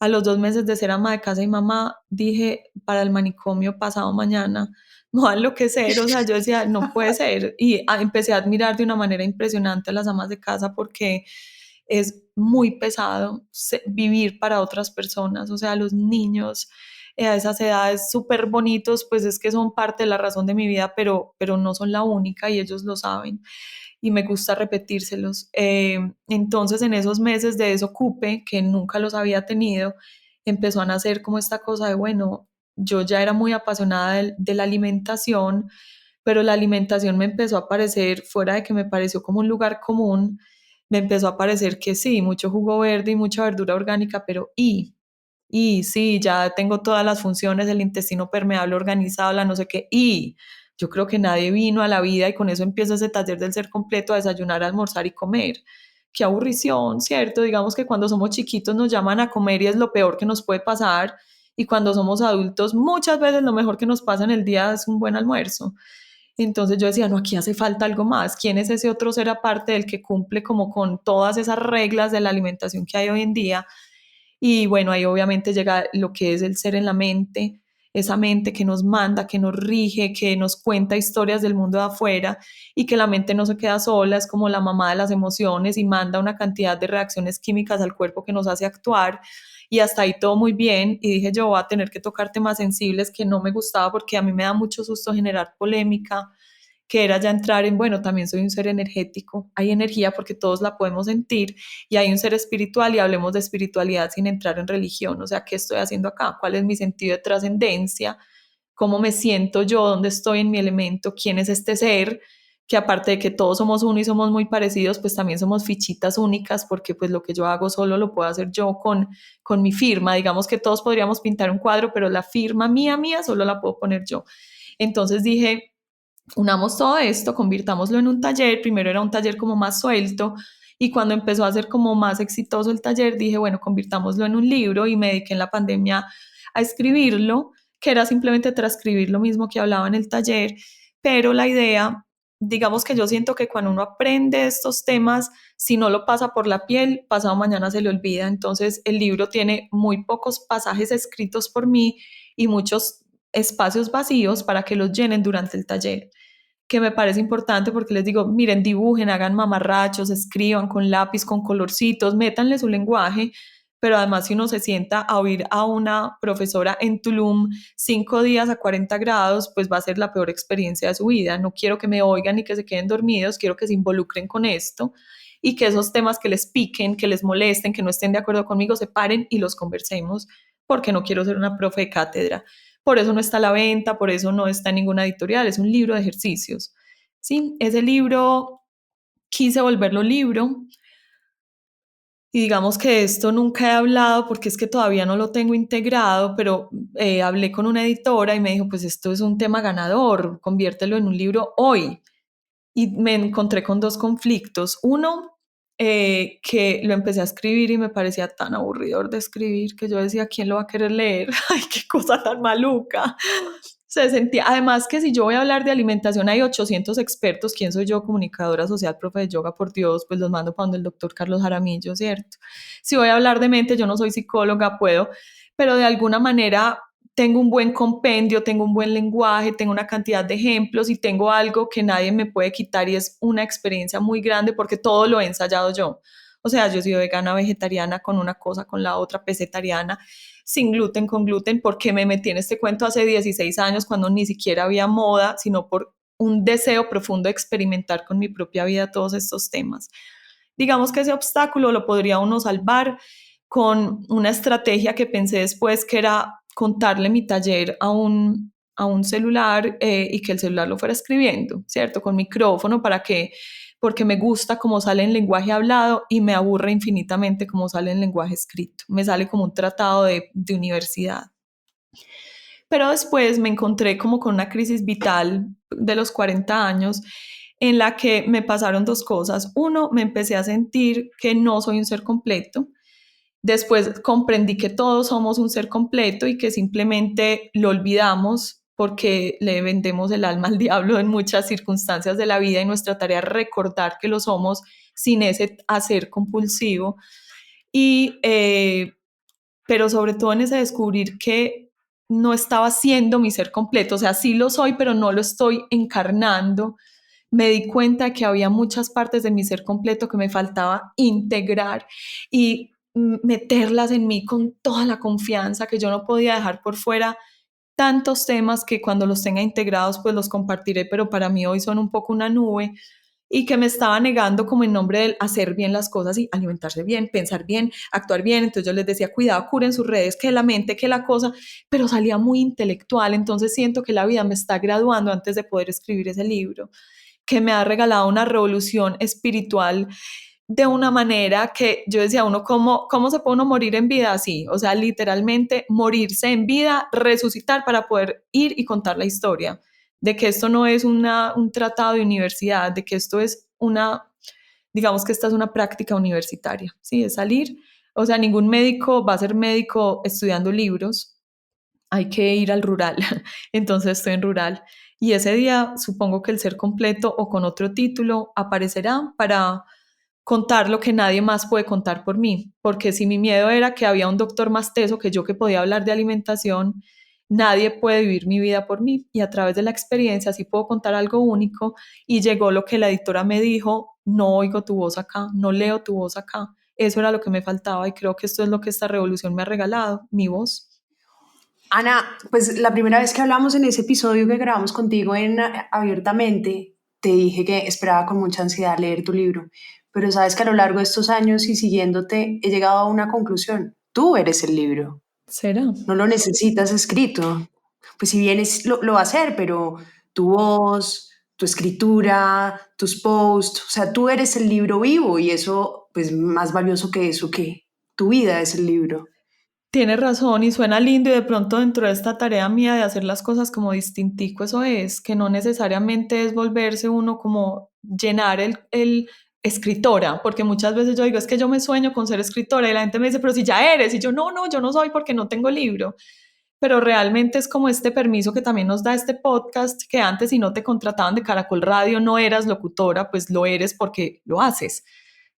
A los 2 meses de ser ama de casa y mamá, dije, para el manicomio pasado mañana, no va a enloquecer. O sea, yo decía, no puede ser. Y empecé a admirar de una manera impresionante a las amas de casa porque es muy pesado vivir para otras personas. O sea, los niños, a esas edades súper bonitos, pues es que son parte de la razón de mi vida, pero no son la única y ellos lo saben y me gusta repetírselos. Entonces en esos meses de desocupe, que nunca los había tenido, empezó a nacer como esta cosa de, bueno, yo ya era muy apasionada de la alimentación, pero la alimentación me empezó a parecer, fuera de que me pareció como un lugar común, me empezó a parecer que sí, mucho jugo verde y mucha verdura orgánica, pero y sí, ya tengo todas las funciones, el intestino permeable organizado, la no sé qué, y yo creo que nadie vino a la vida y con eso empieza ese taller del ser completo a desayunar, almorzar y comer. Qué aburrición, ¿cierto? Digamos que cuando somos chiquitos nos llaman a comer y es lo peor que nos puede pasar, y cuando somos adultos muchas veces lo mejor que nos pasa en el día es un buen almuerzo. Entonces yo decía, no, aquí hace falta algo más. ¿Quién es ese otro ser aparte del que cumple como con todas esas reglas de la alimentación que hay hoy en día? Y bueno, ahí obviamente llega lo que es el ser en la mente, esa mente que nos manda, que nos rige, que nos cuenta historias del mundo de afuera y que la mente no se queda sola, es como la mamá de las emociones y manda una cantidad de reacciones químicas al cuerpo que nos hace actuar. Y hasta ahí todo muy bien. Y dije, yo voy a tener que tocar temas sensibles que no me gustaba porque a mí me da mucho susto generar polémica, que era ya entrar en, bueno, también soy un ser energético, hay energía porque todos la podemos sentir y hay un ser espiritual y hablemos de espiritualidad sin entrar en religión, o sea, ¿qué estoy haciendo acá? ¿Cuál es mi sentido de trascendencia? ¿Cómo me siento yo? ¿Dónde estoy en mi elemento? ¿Quién es este ser? Que aparte de que todos somos uno y somos muy parecidos, pues también somos fichitas únicas porque pues lo que yo hago solo lo puedo hacer yo con mi firma. Digamos que todos podríamos pintar un cuadro, pero la firma mía, solo la puedo poner yo. Entonces dije, unamos todo esto, convirtámoslo en un taller. Primero era un taller como más suelto y cuando empezó a ser como más exitoso el taller, dije, bueno, convirtámoslo en un libro y me dediqué en la pandemia a escribirlo, que era simplemente transcribir lo mismo que hablaba en el taller, pero la idea, digamos que yo siento que cuando uno aprende estos temas, si no lo pasa por la piel, pasado mañana se le olvida. Entonces el libro tiene muy pocos pasajes escritos por mí y muchos espacios vacíos para que los llenen durante el taller, que me parece importante porque les digo, miren, dibujen, hagan mamarrachos, escriban con lápiz, con colorcitos, métanle su lenguaje, pero además si uno se sienta a oír a una profesora en Tulum 5 días a 40 grados, pues va a ser la peor experiencia de su vida. No quiero que me oigan ni que se queden dormidos, quiero que se involucren con esto y que esos temas que les piquen, que les molesten, que no estén de acuerdo conmigo, se paren y los conversemos, porque no quiero ser una profe de cátedra. Por eso no está a la venta, por eso no está en ninguna editorial, es un libro de ejercicios. Sí, ese libro quise volverlo libro y digamos que de esto nunca he hablado porque es que todavía no lo tengo integrado, pero hablé con una editora y me dijo, pues esto es un tema ganador, conviértelo en un libro hoy. Y me encontré con dos conflictos. Uno, que lo empecé a escribir y me parecía tan aburridor de escribir que yo decía, ¿quién lo va a querer leer? ¡Ay, qué cosa tan maluca! Se sentía, además que si yo voy a hablar de alimentación, hay 800 expertos. ¿Quién soy yo? Comunicadora social, profe de yoga, por Dios, pues los mando para donde el doctor Carlos Jaramillo, ¿cierto? Si voy a hablar de mente, yo no soy psicóloga, puedo, pero de alguna manera tengo un buen compendio, tengo un buen lenguaje, tengo una cantidad de ejemplos y tengo algo que nadie me puede quitar y es una experiencia muy grande porque todo lo he ensayado yo. O sea, yo soy vegana, vegetariana, con una cosa, con la otra, pescetariana, sin gluten, con gluten, porque me metí en este cuento hace 16 años cuando ni siquiera había moda, sino por un deseo profundo de experimentar con mi propia vida todos estos temas. Digamos que ese obstáculo lo podría uno salvar con una estrategia que pensé después, que era contarle mi taller a un celular y que el celular lo fuera escribiendo, ¿cierto? Con micrófono porque me gusta cómo sale en lenguaje hablado y me aburre infinitamente cómo sale en lenguaje escrito. Me sale como un tratado de universidad. Pero después me encontré como con una crisis vital de los 40 años en la que me pasaron dos cosas. Uno, me empecé a sentir que no soy un ser completo. Después comprendí que todos somos un ser completo y que simplemente lo olvidamos porque le vendemos el alma al diablo en muchas circunstancias de la vida y nuestra tarea es recordar que lo somos sin ese hacer compulsivo. Pero sobre todo en ese descubrir que no estaba siendo mi ser completo, o sea, sí lo soy, pero no lo estoy encarnando. Me di cuenta que había muchas partes de mi ser completo que me faltaba integrar y meterlas en mí con toda la confianza, que yo no podía dejar por fuera tantos temas que cuando los tenga integrados pues los compartiré, pero para mí hoy son un poco una nube, y que me estaba negando como en nombre del hacer bien las cosas y alimentarse bien, pensar bien, actuar bien. Entonces yo les decía, cuidado, curen sus redes, que la mente, que la cosa, pero salía muy intelectual. Entonces siento que la vida me está graduando antes de poder escribir ese libro, que me ha regalado una revolución espiritual de una manera que yo decía, ¿cómo se puede uno morir en vida así? O sea, literalmente morirse en vida, resucitar para poder ir y contar la historia, de que esto no es un tratado de universidad, de que esto es digamos que esta es una práctica universitaria, ¿sí? Es salir, o sea, ningún médico va a ser médico estudiando libros, hay que ir al rural, entonces estoy en rural. Y ese día supongo que el ser completo o con otro título aparecerá para contar lo que nadie más puede contar por mí, porque si mi miedo era que había un doctor más teso que yo que podía hablar de alimentación, nadie puede vivir mi vida por mí, y a través de la experiencia sí puedo contar algo único. Y llegó lo que la editora me dijo: no oigo tu voz acá, no leo tu voz acá. Eso era lo que me faltaba, y creo que esto es lo que esta revolución me ha regalado, mi voz. Ana, pues la primera vez que hablamos en ese episodio que grabamos contigo en Abiertamente, te dije que esperaba con mucha ansiedad leer tu libro, pero sabes que a lo largo de estos años y siguiéndote he llegado a una conclusión. Tú eres el libro. ¿Será? No lo necesitas escrito. Pues si bien lo va a hacer, pero tu voz, tu escritura, tus posts, o sea, tú eres el libro vivo, y eso, pues más valioso que eso, que tu vida es el libro. Tienes razón, y suena lindo, y de pronto dentro de esta tarea mía de hacer las cosas como distintico, eso es, que no necesariamente es volverse uno como llenar el escritora, porque muchas veces yo digo, es que yo me sueño con ser escritora, y la gente me dice, pero si ya eres, y yo no, yo no soy porque no tengo libro. Pero realmente es como este permiso que también nos da este podcast, que antes, si no te contrataban de Caracol Radio, no eras locutora, pues lo eres porque lo haces,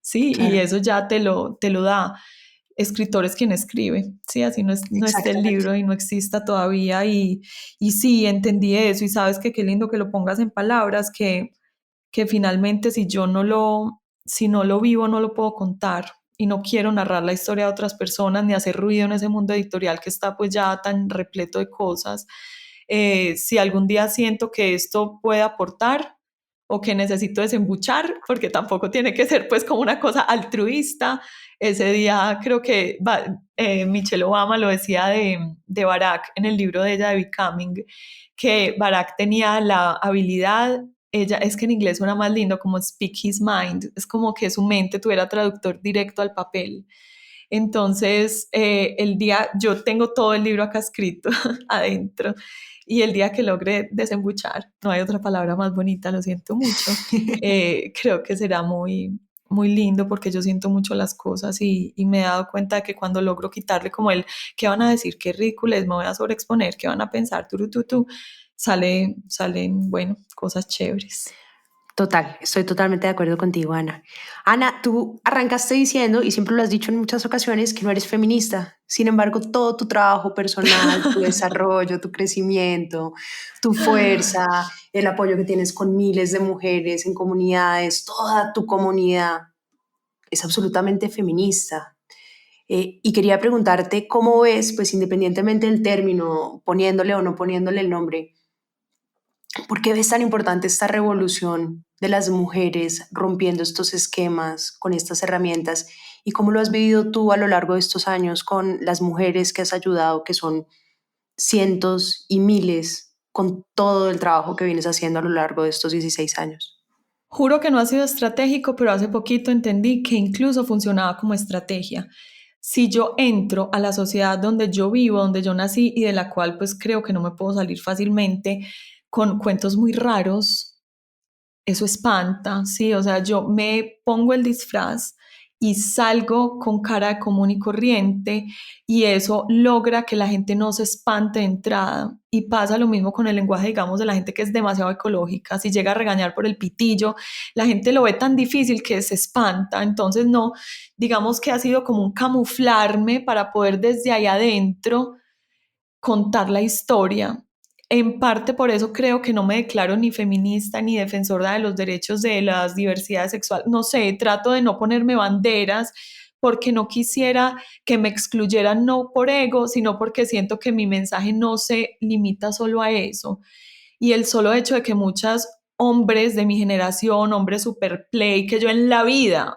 ¿sí? Claro. Y eso ya te lo da. Escritor es quien escribe, ¿sí? Así no esté el libro y no exista todavía, y sí, entendí eso, y sabes que qué lindo que lo pongas en palabras, que finalmente si no lo vivo, no lo puedo contar, y no quiero narrar la historia de otras personas ni hacer ruido en ese mundo editorial que está pues ya tan repleto de cosas. Si algún día siento que esto puede aportar o que necesito desembuchar, porque tampoco tiene que ser pues como una cosa altruista, ese día creo que Michelle Obama lo decía de Barack en el libro de ella de Becoming, que Barack tenía la habilidad, es que en inglés suena más lindo, como speak his mind, es como que su mente tuviera traductor directo al papel. Entonces, yo tengo todo el libro acá escrito adentro, y el día que logre desembuchar, no hay otra palabra más bonita, lo siento mucho, creo que será muy, muy lindo, porque yo siento mucho las cosas, y me he dado cuenta de que cuando logro quitarle como ¿qué van a decir? ¿Qué ridículo es? ¿Me voy a sobreexponer? ¿Qué van a pensar? Salen, bueno, cosas chéveres. Total, estoy totalmente de acuerdo contigo, Ana. Ana, tú arrancaste diciendo, y siempre lo has dicho en muchas ocasiones, que no eres feminista. Sin embargo, todo tu trabajo personal, tu desarrollo, tu crecimiento, tu fuerza, el apoyo que tienes con miles de mujeres en comunidades, toda tu comunidad es absolutamente feminista. Y quería preguntarte cómo ves, pues independientemente del término, poniéndole o no poniéndole el nombre, ¿por qué ves tan importante esta revolución de las mujeres rompiendo estos esquemas con estas herramientas? ¿Y cómo lo has vivido tú a lo largo de estos años con las mujeres que has ayudado, que son cientos y miles, con todo el trabajo que vienes haciendo a lo largo de estos 16 años? Juro que no ha sido estratégico, pero hace poquito entendí que incluso funcionaba como estrategia. Si yo entro a la sociedad donde yo vivo, donde yo nací, y de la cual pues creo que no me puedo salir fácilmente, con cuentos muy raros, eso espanta, ¿sí? O sea, yo me pongo el disfraz y salgo con cara de común y corriente, y eso logra que la gente no se espante de entrada. Y pasa lo mismo con el lenguaje, digamos, de la gente que es demasiado ecológica. Si llega a regañar por el pitillo, la gente lo ve tan difícil que se espanta. Entonces no, digamos que ha sido como un camuflarme para poder desde ahí adentro contar la historia. En parte por eso creo que no me declaro ni feminista ni defensora de los derechos de las diversidades sexuales. No sé, trato de no ponerme banderas, porque no quisiera que me excluyeran, no por ego, sino porque siento que mi mensaje no se limita solo a eso. Y el solo hecho de que muchos hombres de mi generación, hombres super play, que yo en la vida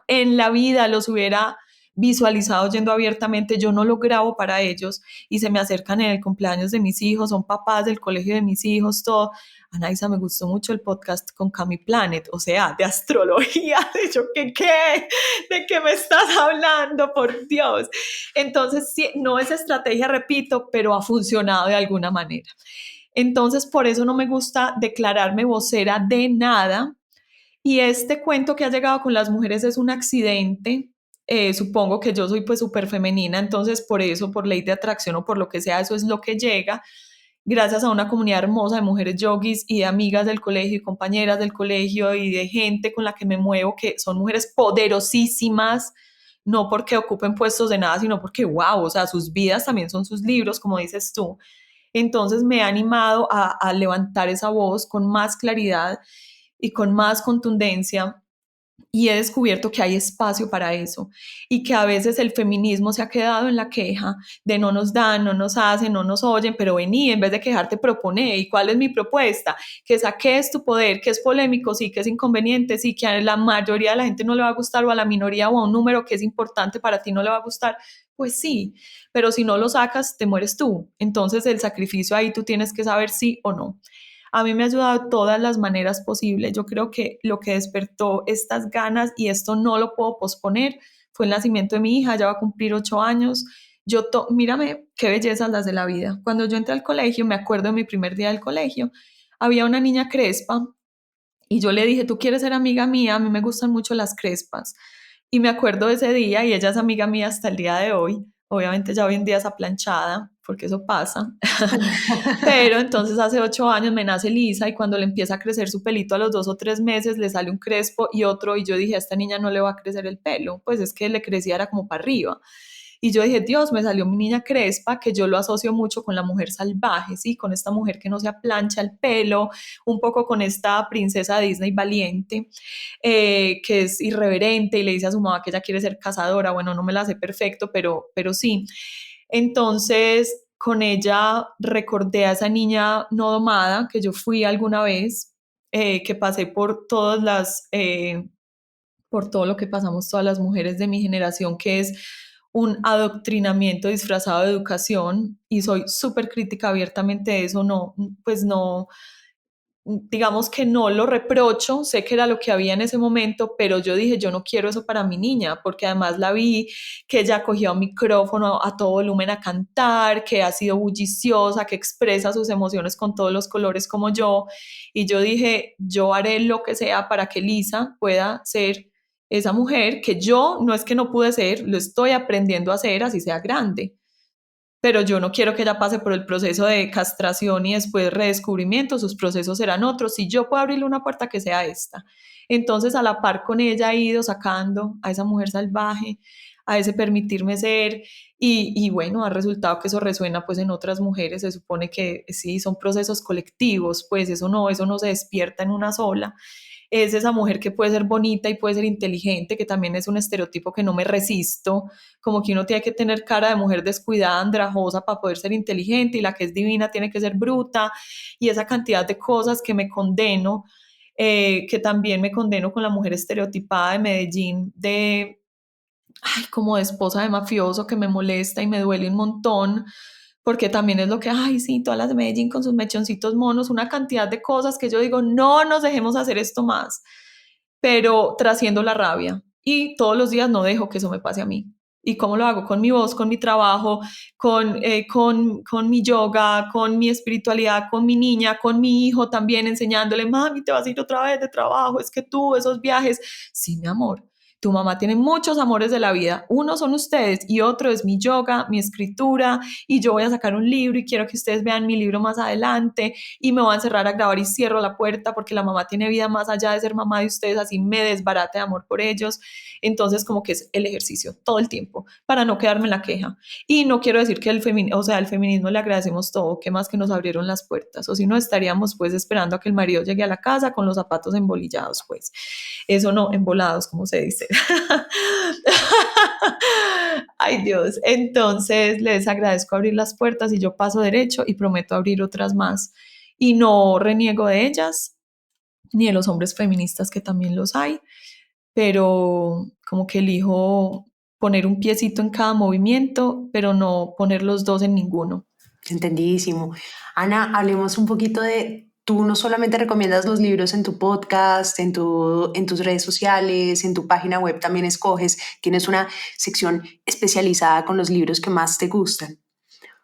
los hubiera visualizado yendo abiertamente, yo no lo grabo para ellos y se me acercan en el cumpleaños de mis hijos, son papás del colegio de mis hijos, todo. Anaísa, me gustó mucho el podcast con Cami Planet, o sea, de astrología, de yo, ¿qué? ¿De qué me estás hablando? Por Dios. Entonces, sí, no es estrategia, repito, pero ha funcionado de alguna manera. Entonces, por eso no me gusta declararme vocera de nada. Y este cuento que ha llegado con las mujeres es un accidente. Supongo que yo soy pues súper femenina, entonces por eso, por ley de atracción o por lo que sea, eso es lo que llega. Gracias a una comunidad hermosa de mujeres yogis y de amigas del colegio y compañeras del colegio y de gente con la que me muevo, que son mujeres poderosísimas, no porque ocupen puestos de nada, sino porque, wow, o sea, sus vidas también son sus libros, como dices tú. Entonces me ha animado a levantar esa voz con más claridad y con más contundencia, y he descubierto que hay espacio para eso y que a veces el feminismo se ha quedado en la queja de no nos dan, no nos hacen, no nos oyen, pero vení, en vez de quejarte, propone. ¿Y cuál es mi propuesta? Que saques tu poder, que es polémico, sí, que es inconveniente, sí, que a la mayoría de la gente no le va a gustar, o a la minoría o a un número que es importante para ti no le va a gustar. Pues sí, pero si no lo sacas, te mueres tú. Entonces el sacrificio ahí tú tienes que saber sí o no. A mí me ha ayudado de todas las maneras posibles. Yo creo que lo que despertó estas ganas, y esto no lo puedo posponer, fue el nacimiento de mi hija. Ya va a cumplir 8 años. Mírame qué bellezas las de la vida. Cuando yo entré al colegio, me acuerdo de mi primer día del colegio, había una niña crespa y yo le dije, ¿tú quieres ser amiga mía? A mí me gustan mucho las crespas. Y me acuerdo de ese día y ella es amiga mía hasta el día de hoy. Obviamente ya hoy en día es aplanchada, porque eso pasa. Pero entonces hace 8 años me nace Lisa y cuando le empieza a crecer su pelito a los 2 o 3 meses le sale un crespo y otro, y yo dije, a esta niña no le va a crecer el pelo, pues es que le crecía era como para arriba. Y yo dije, Dios, me salió mi niña crespa, que yo lo asocio mucho con la mujer salvaje, ¿sí? Con esta mujer que no se aplancha el pelo, un poco con esta princesa Disney valiente, que es irreverente y le dice a su mamá que ella quiere ser cazadora. Bueno, no me la sé perfecto, pero sí. Entonces, con ella recordé a esa niña no domada que yo fui alguna vez, que pasé por por todo lo que pasamos todas las mujeres de mi generación, que es un adoctrinamiento disfrazado de educación, y soy súper crítica abiertamente de eso. No, pues no, digamos que no lo reprocho, sé que era lo que había en ese momento, pero yo dije, yo no quiero eso para mi niña, porque además la vi que ella cogía un micrófono a todo volumen a cantar, que ha sido bulliciosa, que expresa sus emociones con todos los colores como yo, y yo dije, yo haré lo que sea para que Lisa pueda ser esa mujer que yo no es que no pude ser, lo estoy aprendiendo a ser, así sea grande. Pero yo no quiero que ella pase por el proceso de castración y después redescubrimiento, sus procesos serán otros. Si yo puedo abrirle una puerta, que sea esta. Entonces, a la par con ella he ido sacando a esa mujer salvaje, a ese permitirme ser, y bueno, ha resultado que eso resuena pues en otras mujeres. Se supone que sí, son procesos colectivos, pues eso no se despierta en una sola. Es esa mujer que puede ser bonita y puede ser inteligente, que también es un estereotipo que no me resisto, como que uno tiene que tener cara de mujer descuidada, andrajosa para poder ser inteligente, y la que es divina tiene que ser bruta, y esa cantidad de cosas que me condeno, que también me condeno con la mujer estereotipada de Medellín, como de esposa de mafioso, que me molesta y me duele un montón, porque también es lo que, sí, todas las de Medellín con sus mechoncitos monos, una cantidad de cosas que yo digo, no nos dejemos hacer esto más, pero trasciendo la rabia, y todos los días no dejo que eso me pase a mí. ¿Y cómo lo hago? Con mi voz, con mi trabajo, con mi yoga, con mi espiritualidad, con mi niña, con mi hijo también, enseñándole, mami, te vas a ir otra vez de trabajo, es que tú, esos viajes, sí, mi amor. Tu mamá tiene muchos amores de la vida. Uno son ustedes y otro es mi yoga, mi escritura, y yo voy a sacar un libro y quiero que ustedes vean mi libro más adelante, y me voy a encerrar a grabar y cierro la puerta porque la mamá tiene vida más allá de ser mamá de ustedes, así me desbarate de amor por ellos. Entonces como que es el ejercicio todo el tiempo para no quedarme en la queja. Y no quiero decir que al feminismo le agradecemos todo, que más que nos abrieron las puertas, o si no estaríamos pues esperando a que el marido llegue a la casa con los zapatos embolillados, pues eso no, embolados como se dice. hacer. Ay Dios, entonces les agradezco abrir las puertas y yo paso derecho y prometo abrir otras más. Y no reniego de ellas, ni de los hombres feministas que también los hay, pero como que elijo poner un piecito en cada movimiento, pero no poner los dos en ninguno. Entendidísimo. Ana, hablemos un poquito de, tú no solamente recomiendas los libros en tu podcast, en tus redes sociales, en tu página web también escoges, tienes una sección especializada con los libros que más te gustan.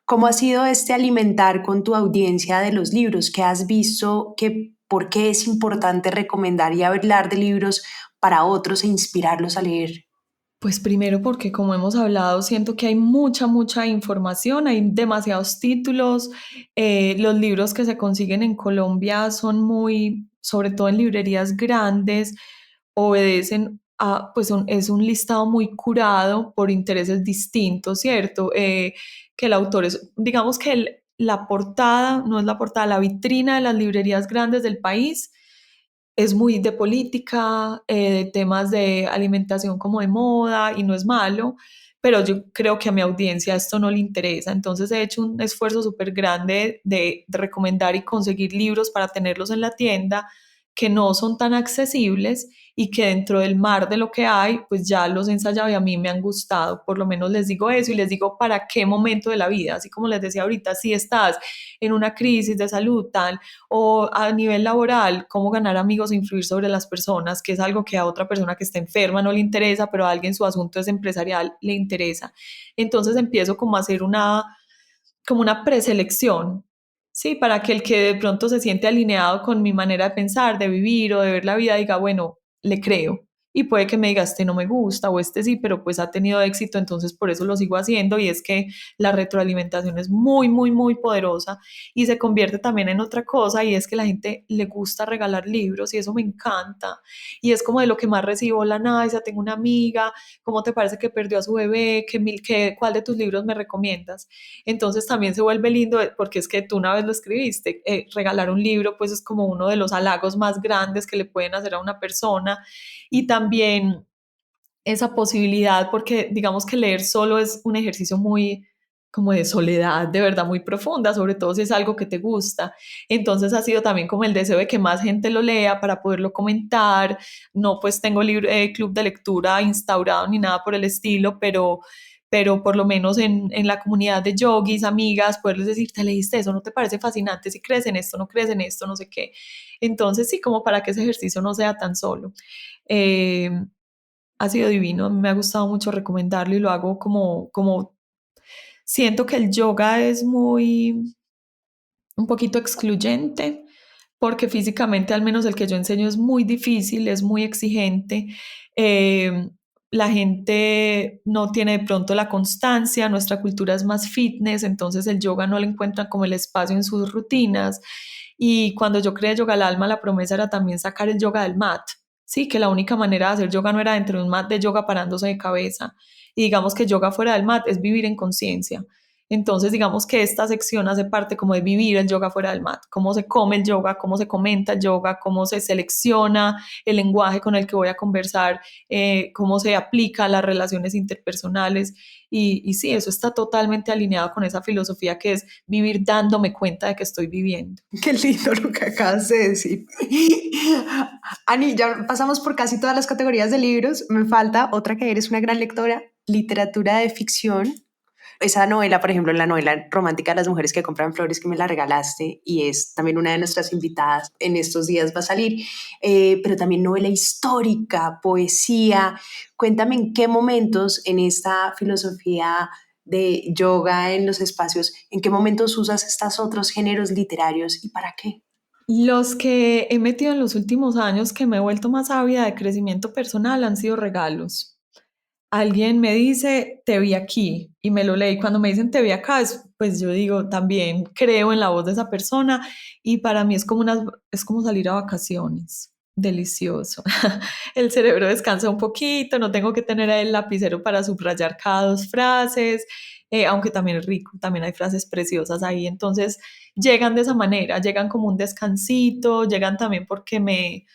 ¿Cómo ha sido este alimentar con tu audiencia de los libros? ¿Qué has visto? ¿Por qué es importante recomendar y hablar de libros para otros e inspirarlos a leer? Pues primero porque como hemos hablado, siento que hay mucha información, hay demasiados títulos. Los libros que se consiguen en Colombia son muy, sobre todo en librerías grandes, obedecen a, es un listado muy curado por intereses distintos, ¿cierto? Que el autor es, digamos que la portada, no es la portada, la vitrina de las librerías grandes del país es muy de política, de temas de alimentación como de moda y no es malo, pero yo creo que a mi audiencia esto no le interesa. Entonces he hecho un esfuerzo súper grande de recomendar y conseguir libros para tenerlos en la tienda que no son tan accesibles y que dentro del mar de lo que hay, pues ya los he ensayado y a mí me han gustado. Por lo menos les digo eso y les digo para qué momento de la vida, así como les decía ahorita, si estás en una crisis de salud tal o a nivel laboral, cómo ganar amigos e influir sobre las personas, que es algo que a otra persona que está enferma no le interesa, pero a alguien su asunto es empresarial le interesa. Entonces empiezo como a hacer como una preselección, ¿sí? Para que el que de pronto se siente alineado con mi manera de pensar, de vivir o de ver la vida, diga, bueno, le creo. Y puede que me diga, este no me gusta o este sí, pero pues ha tenido éxito, entonces por eso lo sigo haciendo. Y es que la retroalimentación es muy poderosa y se convierte también en otra cosa, y es que a la gente le gusta regalar libros y eso me encanta. Y es como de lo que más recibo, la Naisa, tengo una amiga, ¿cómo te parece que perdió a su bebé? ¿Cuál de tus libros me recomiendas? Entonces también se vuelve lindo porque es que tú una vez lo escribiste, regalar un libro pues es como uno de los halagos más grandes que le pueden hacer a una persona. Y también esa posibilidad, porque digamos que leer solo es un ejercicio muy como de soledad, de verdad muy profunda, sobre todo si es algo que te gusta. Entonces ha sido también como el deseo de que más gente lo lea para poderlo comentar. No pues tengo club de lectura instaurado ni nada por el estilo, pero por lo menos en la comunidad de yogis, amigas, poderles decir, ¿te leíste eso? ¿No te parece fascinante? Si crees en esto, no crees en esto, no sé qué. Entonces sí, como para que ese ejercicio no sea tan solo. Eh, Ha sido divino, me ha gustado mucho recomendarlo y lo hago como siento que el yoga es un poquito excluyente, porque físicamente al menos el que yo enseño es muy difícil, es muy exigente. Eh, la gente no tiene de pronto la constancia, nuestra cultura es más fitness, entonces el yoga no le encuentran como el espacio en sus rutinas. Y cuando yo creé Yoga al Alma, la promesa era también sacar el yoga del mat. Sí, que la única manera de hacer yoga no era dentro de un mat de yoga parándose de cabeza. Y digamos que yoga fuera del mat es vivir en conciencia. Entonces, digamos que esta sección hace parte como de vivir el yoga fuera del mat, cómo se come el yoga, cómo se comenta el yoga, cómo se selecciona el lenguaje con el que voy a conversar, cómo se aplica a las relaciones interpersonales. Y sí, eso está totalmente alineado con esa filosofía que es vivir dándome cuenta de que estoy viviendo. Qué lindo lo que acabas de decir. Ani, ya pasamos por casi todas las categorías de libros. Me falta otra, que eres una gran lectora, literatura de ficción. Esa novela, por ejemplo, la novela romántica de las mujeres que compran flores, que me la regalaste y es también una de nuestras invitadas, en estos días va a salir, pero también novela histórica, poesía. Cuéntame en qué momentos en esta filosofía de yoga en los espacios, en qué momentos usas estos otros géneros literarios y para qué. Los que he metido en los últimos años que me he vuelto más ávida de crecimiento personal han sido regalos. Alguien me dice, te vi aquí, y me lo leí. Cuando me dicen te vi acá, pues yo digo, también creo en la voz de esa persona, y para mí es como salir a vacaciones. Delicioso. El cerebro descansa un poquito, no tengo que tener el lapicero para subrayar cada dos frases. aunque también es rico, también hay frases preciosas ahí. Entonces llegan de esa manera, llegan como un descansito, llegan también porque me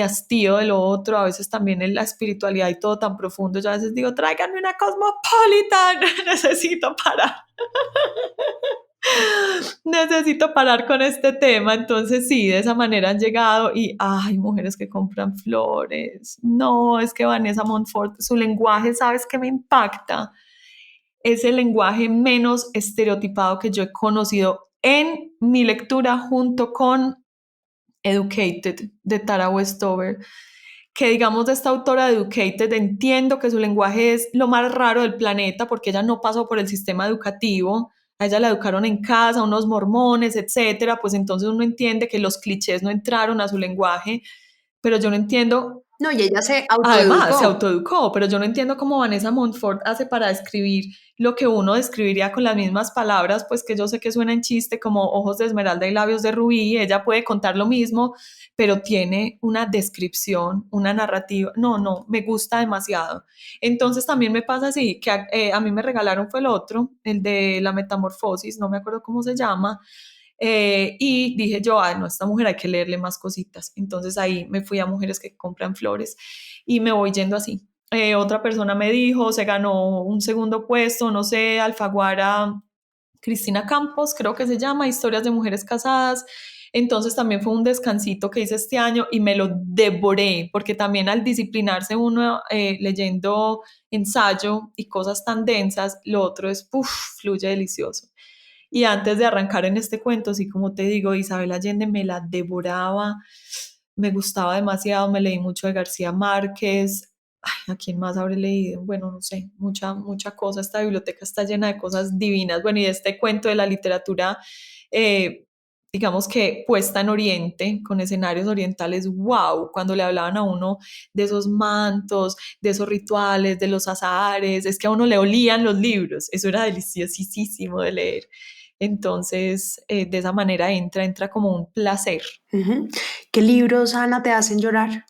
hastío de lo otro, a veces también en la espiritualidad y todo tan profundo, yo a veces digo, tráiganme una Cosmopolitan, necesito parar. Necesito parar con este tema. Entonces sí, de esa manera han llegado y hay mujeres que compran flores. No, es que Vanessa Montfort, su lenguaje, ¿sabes qué me impacta? Es el lenguaje menos estereotipado que yo he conocido en mi lectura junto con Educated de Tara Westover, que digamos de esta autora de Educated entiendo que su lenguaje es lo más raro del planeta porque ella no pasó por el sistema educativo, a ella la educaron en casa, unos mormones, etcétera, pues entonces uno entiende que los clichés no entraron a su lenguaje, pero yo no entiendo. No, y ella se Además, se autoeducó. autoeducó, pero yo no entiendo cómo Vanessa Montfort hace para describir lo que uno describiría con las mismas palabras, pues que yo sé que suena en chiste, como ojos de esmeralda y labios de rubí. Ella puede contar lo mismo, pero tiene una descripción, una narrativa. No, me gusta demasiado. Entonces también me pasa así, que a mí me regalaron fue el otro, el de la metamorfosis, no me acuerdo cómo se llama. Y dije yo, no, esta mujer hay que leerle más cositas. Entonces ahí me fui a Mujeres que compran flores y me voy yendo así. Otra persona me dijo, se ganó un segundo puesto, no sé, Alfaguara, Cristina Campos, creo que se llama, Historias de Mujeres Casadas. Entonces también fue un descansito que hice este año y me lo devoré, porque también al disciplinarse uno leyendo ensayo y cosas tan densas, lo otro es, fluye delicioso. Y antes de arrancar en este cuento, sí, como te digo, Isabel Allende me la devoraba, me gustaba demasiado, me leí mucho de García Márquez. Ay, ¿a quién más habré leído? Bueno, no sé, mucha cosa. Esta biblioteca está llena de cosas divinas. Bueno, y este cuento de la literatura, digamos que puesta en Oriente, con escenarios orientales, wow, cuando le hablaban a uno de esos mantos, de esos rituales, de los azahares, es que a uno le olían los libros, eso era deliciosísimo de leer. Entonces, de esa manera entra como un placer. Uh-huh. ¿Qué libros, Ana, te hacen llorar?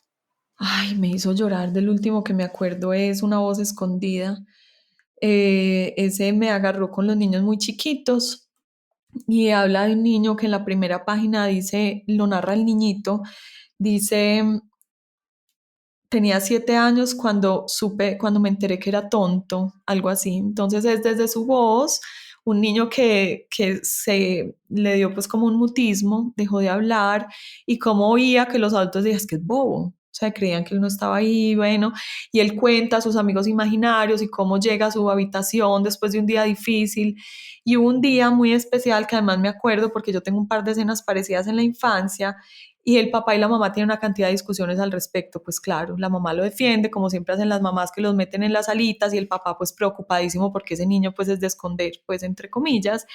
Ay, me hizo llorar. Del último que me acuerdo es Una voz escondida. Ese me agarró con los niños muy chiquitos y habla de un niño que en la primera página dice, lo narra el niñito, dice, tenía 7 años cuando me enteré que era tonto, algo así. Entonces es desde su voz, un niño que se le dio pues como un mutismo, dejó de hablar y como oía que los adultos decían, es que es bobo. O sea, creían que él no estaba ahí, bueno, y él cuenta a sus amigos imaginarios y cómo llega a su habitación después de un día difícil. Y hubo un día muy especial que además me acuerdo porque yo tengo un par de escenas parecidas en la infancia y el papá y la mamá tienen una cantidad de discusiones al respecto. Pues claro, la mamá lo defiende, como siempre hacen las mamás que los meten en las salitas y el papá pues preocupadísimo porque ese niño pues es de esconder, pues entre comillas.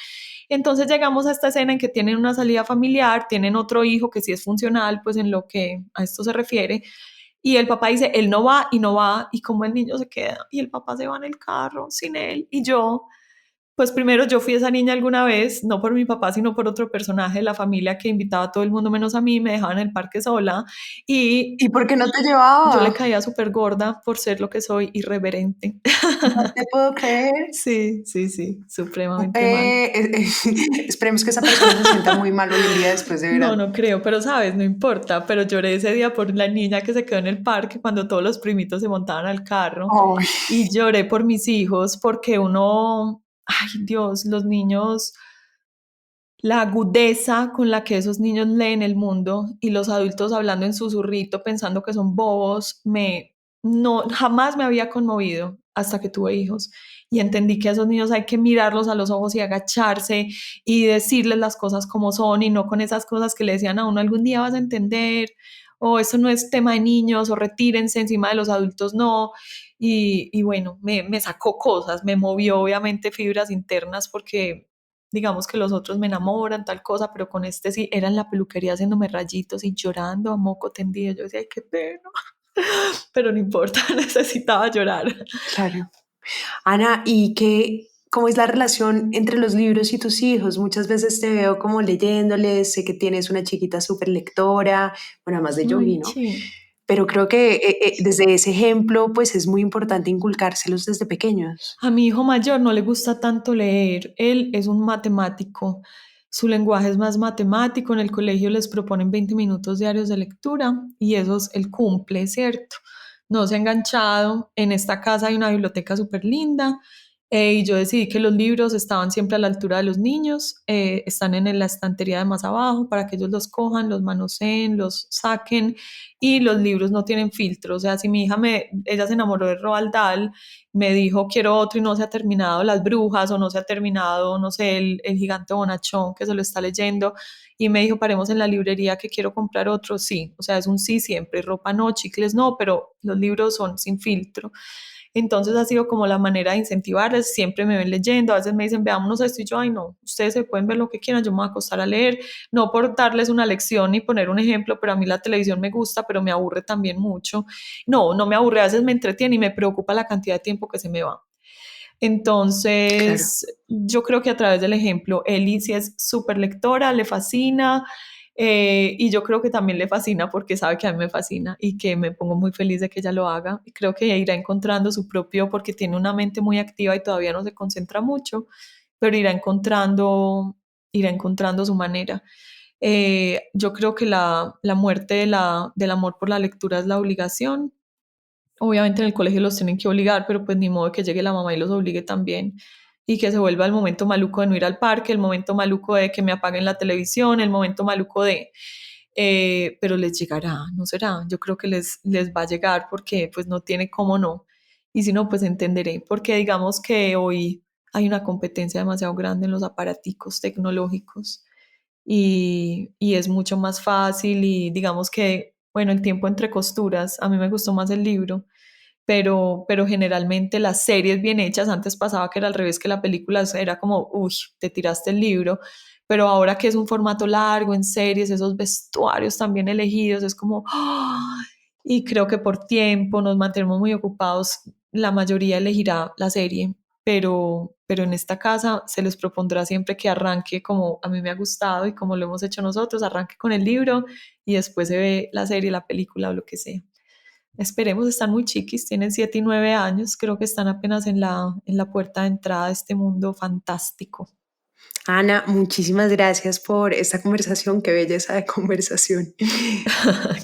Entonces llegamos a esta escena en que tienen una salida familiar, tienen otro hijo que sí es funcional, pues en lo que a esto se refiere, y el papá dice, él no va y no va, y como el niño se queda, y el papá se va en el carro sin él, y yo, pues primero yo fui esa niña alguna vez, no por mi papá, sino por otro personaje de la familia que invitaba a todo el mundo menos a mí, me dejaba en el parque sola, y ¿Y por qué no te yo le llevaba? caía súper gorda por ser lo que soy, irreverente. No te puedo creer. Sí, supremamente mal. Esperemos que esa persona se sienta muy mal hoy en día después de ver No creo, pero sabes, no importa, pero lloré ese día por la niña que se quedó en el parque cuando todos los primitos se montaban al carro Ay, y lloré por mis hijos porque uno, ay Dios, los niños, la agudeza con la que esos niños leen el mundo y los adultos hablando en susurrito pensando que son bobos, jamás me había conmovido hasta que tuve hijos y entendí que a esos niños hay que mirarlos a los ojos y agacharse y decirles las cosas como son y no con esas cosas que le decían a uno algún día vas a entender o eso no es tema de niños o retírense encima de los adultos, no. Y bueno, me sacó cosas, me movió obviamente fibras internas porque digamos que los otros me enamoran, tal cosa, pero con este sí, era en la peluquería haciéndome rayitos y llorando a moco tendido. Yo decía, ay, qué pena. Pero no importa, necesitaba llorar. claro. Ana, ¿cómo es la relación entre los libros y tus hijos? Muchas veces te veo como leyéndoles, sé que tienes una chiquita súper lectora, bueno, además de Yogi, Ay, ¿no? sí. pero creo que desde ese ejemplo pues es muy importante inculcárselos desde pequeños. A mi hijo mayor no le gusta tanto leer, él es un matemático, su lenguaje es más matemático, en el colegio les proponen 20 minutos diarios de lectura y esos él cumple, ¿cierto? No se ha enganchado, en esta casa hay una biblioteca súper linda y yo decidí que los libros estaban siempre a la altura de los niños, están en la estantería de más abajo para que ellos los cojan, los manoseen, los saquen y los libros no tienen filtro, o sea, si mi hija ella se enamoró de Roald Dahl, me dijo quiero otro y no se ha terminado Las Brujas o no se ha terminado, no sé, el Gigante Bonachón que se lo está leyendo y me dijo paremos en la librería que quiero comprar otro, sí, o sea, es un sí siempre, ropa no, chicles no, pero los libros son sin filtro. Entonces ha sido como la manera de incentivarles, siempre me ven leyendo, a veces me dicen veámonos esto y yo, ay no, ustedes se pueden ver lo que quieran, yo me voy a acostar a leer, no por darles una lección ni poner un ejemplo, pero a mí la televisión me gusta, pero me aburre también mucho. No me aburre, a veces me entretiene y me preocupa la cantidad de tiempo que se me va. Entonces, yo creo que a través del ejemplo, Eli sí es súper lectora, le fascina, y yo creo que también le fascina porque sabe que a mí me fascina y que me pongo muy feliz de que ella lo haga. Y creo que irá encontrando su propio, porque tiene una mente muy activa y todavía no se concentra mucho, pero irá encontrando su manera. Yo creo que la muerte del amor por la lectura es la obligación. Obviamente en el colegio los tienen que obligar, pero pues ni modo que llegue la mamá y los obligue también y que se vuelva el momento maluco de no ir al parque, el momento maluco de que me apaguen la televisión, el momento maluco de... pero les llegará, ¿no será? Yo creo que les va a llegar porque pues no tiene cómo no. Y si no, pues entenderé, porque digamos que hoy hay una competencia demasiado grande en los aparaticos tecnológicos y es mucho más fácil y digamos que, bueno, el tiempo entre costuras, a mí me gustó más el libro, pero generalmente las series bien hechas, antes pasaba que era al revés, que la película era como, uy, te tiraste el libro, pero ahora que es un formato largo en series, esos vestuarios también elegidos, es como, ¡ah! Y creo que por tiempo nos mantenemos muy ocupados, la mayoría elegirá la serie, pero en esta casa se les propondrá siempre que arranque como a mí me ha gustado y como lo hemos hecho nosotros, arranque con el libro y después se ve la serie, la película o lo que sea. Esperemos, están muy chiquis, tienen 7 y 9 años, creo que están apenas en la puerta de entrada de este mundo fantástico. Ana, muchísimas gracias por esta conversación, qué belleza de conversación.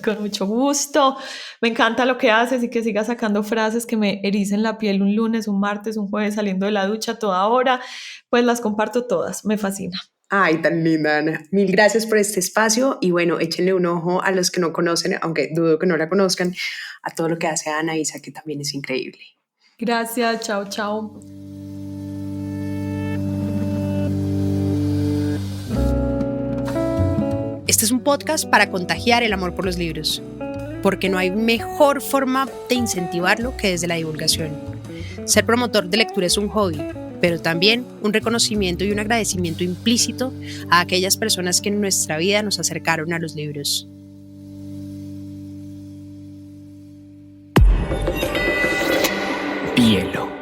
Con mucho gusto, me encanta lo que haces y que sigas sacando frases que me ericen la piel un lunes, un martes, un jueves saliendo de la ducha a toda hora, pues las comparto todas, me fascina. Ay, tan linda, Ana. Mil gracias por este espacio y bueno, échenle un ojo a los que no conocen, aunque dudo que no la conozcan, a todo lo que hace Ana Isa, que también es increíble. Gracias, chao, chao. Este es un podcast para contagiar el amor por los libros, porque no hay mejor forma de incentivarlo que desde la divulgación. Ser promotor de lectura es un hobby, pero también un reconocimiento y un agradecimiento implícito a aquellas personas que en nuestra vida nos acercaron a los libros. Bielo.